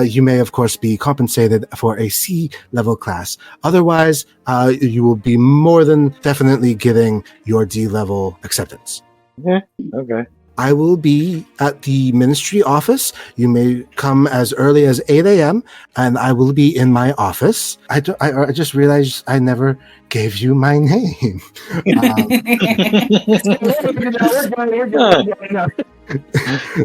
you may, of course, be compensated for a C-level class. Otherwise, you will be more than definitely getting your D-level acceptance. Yeah, okay. I will be at the ministry office. You may come as early as 8 a.m., and I will be in my office. I just realized I never gave you my name.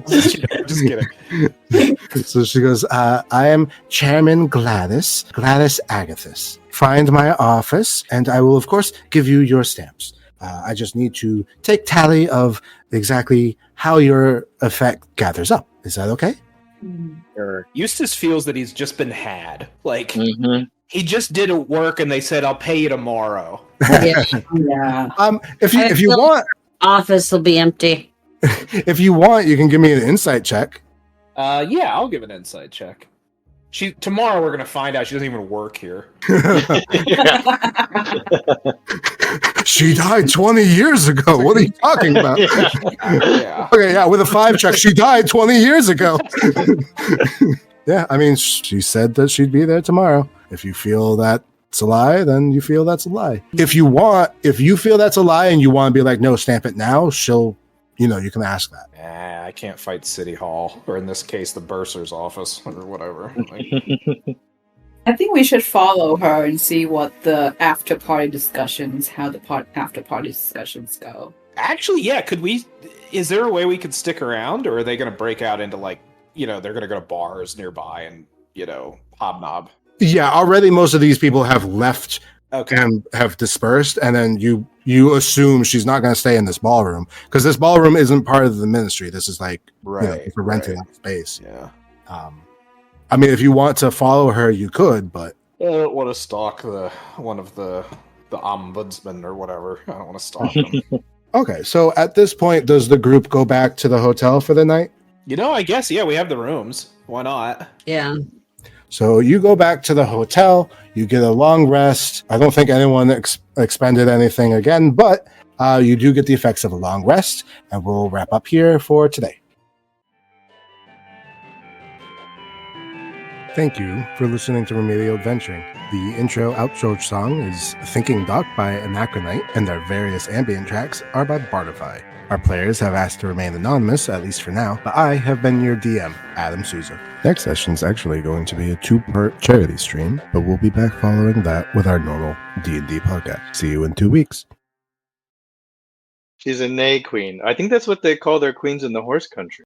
Just kidding. So she goes, I am Chairman Gladys Agathis. Find my office, and I will, of course, give you your stamps. I just need to take tally of exactly how your effect gathers up. Is that okay? Sure. Eustace feels that he's just been had. Like, Mhm. he just did a work and they said, I'll pay you tomorrow. Yeah. If you want, Office will be empty. if you want, you can give me an insight check. Yeah, I'll give an insight check. Tomorrow we're gonna find out she doesn't even work here. She died 20 years ago. What are you talking about? Yeah. Okay, yeah, with a 5 check, she died 20 years ago. Yeah, I mean, she said that she'd be there tomorrow. If you feel that's a lie, then you feel that's a lie. If you feel that's a lie and you want to be like, no, stamp it now, you can ask that. I can't fight City Hall, or in this case, the bursar's office, or whatever. I think we should follow her and see what how the after party discussions go. Actually, yeah, is there a way we could stick around, or are they going to break out into, they're going to go to bars nearby and, hobnob? Yeah, already most of these people have left Okay. and have dispersed, and then you assume she's not going to stay in this ballroom, because this ballroom isn't part of the ministry. This is for renting out space. Yeah. I mean, if you want to follow her, you could, but I don't want to stalk one of the ombudsmen or whatever. I don't want to stalk them. okay. So at this point, does the group go back to the hotel for the night? I guess, yeah, we have the rooms. Why not? Yeah. So you go back to the hotel, you get a long rest. I don't think anyone expended anything again, but you do get the effects of a long rest, and we'll wrap up here for today. Thank you for listening to Remedial Adventuring. The outro song is Thinking Doc by Anachronite, and their various ambient tracks are by Bardify. Our players have asked to remain anonymous, at least for now, but I have been your DM, Adam Souza. Next session's actually going to be a 2-part charity stream, but we'll be back following that with our normal D&D podcast. See you in 2 weeks. She's a Nay Queen. I think that's what they call their queens in the horse country.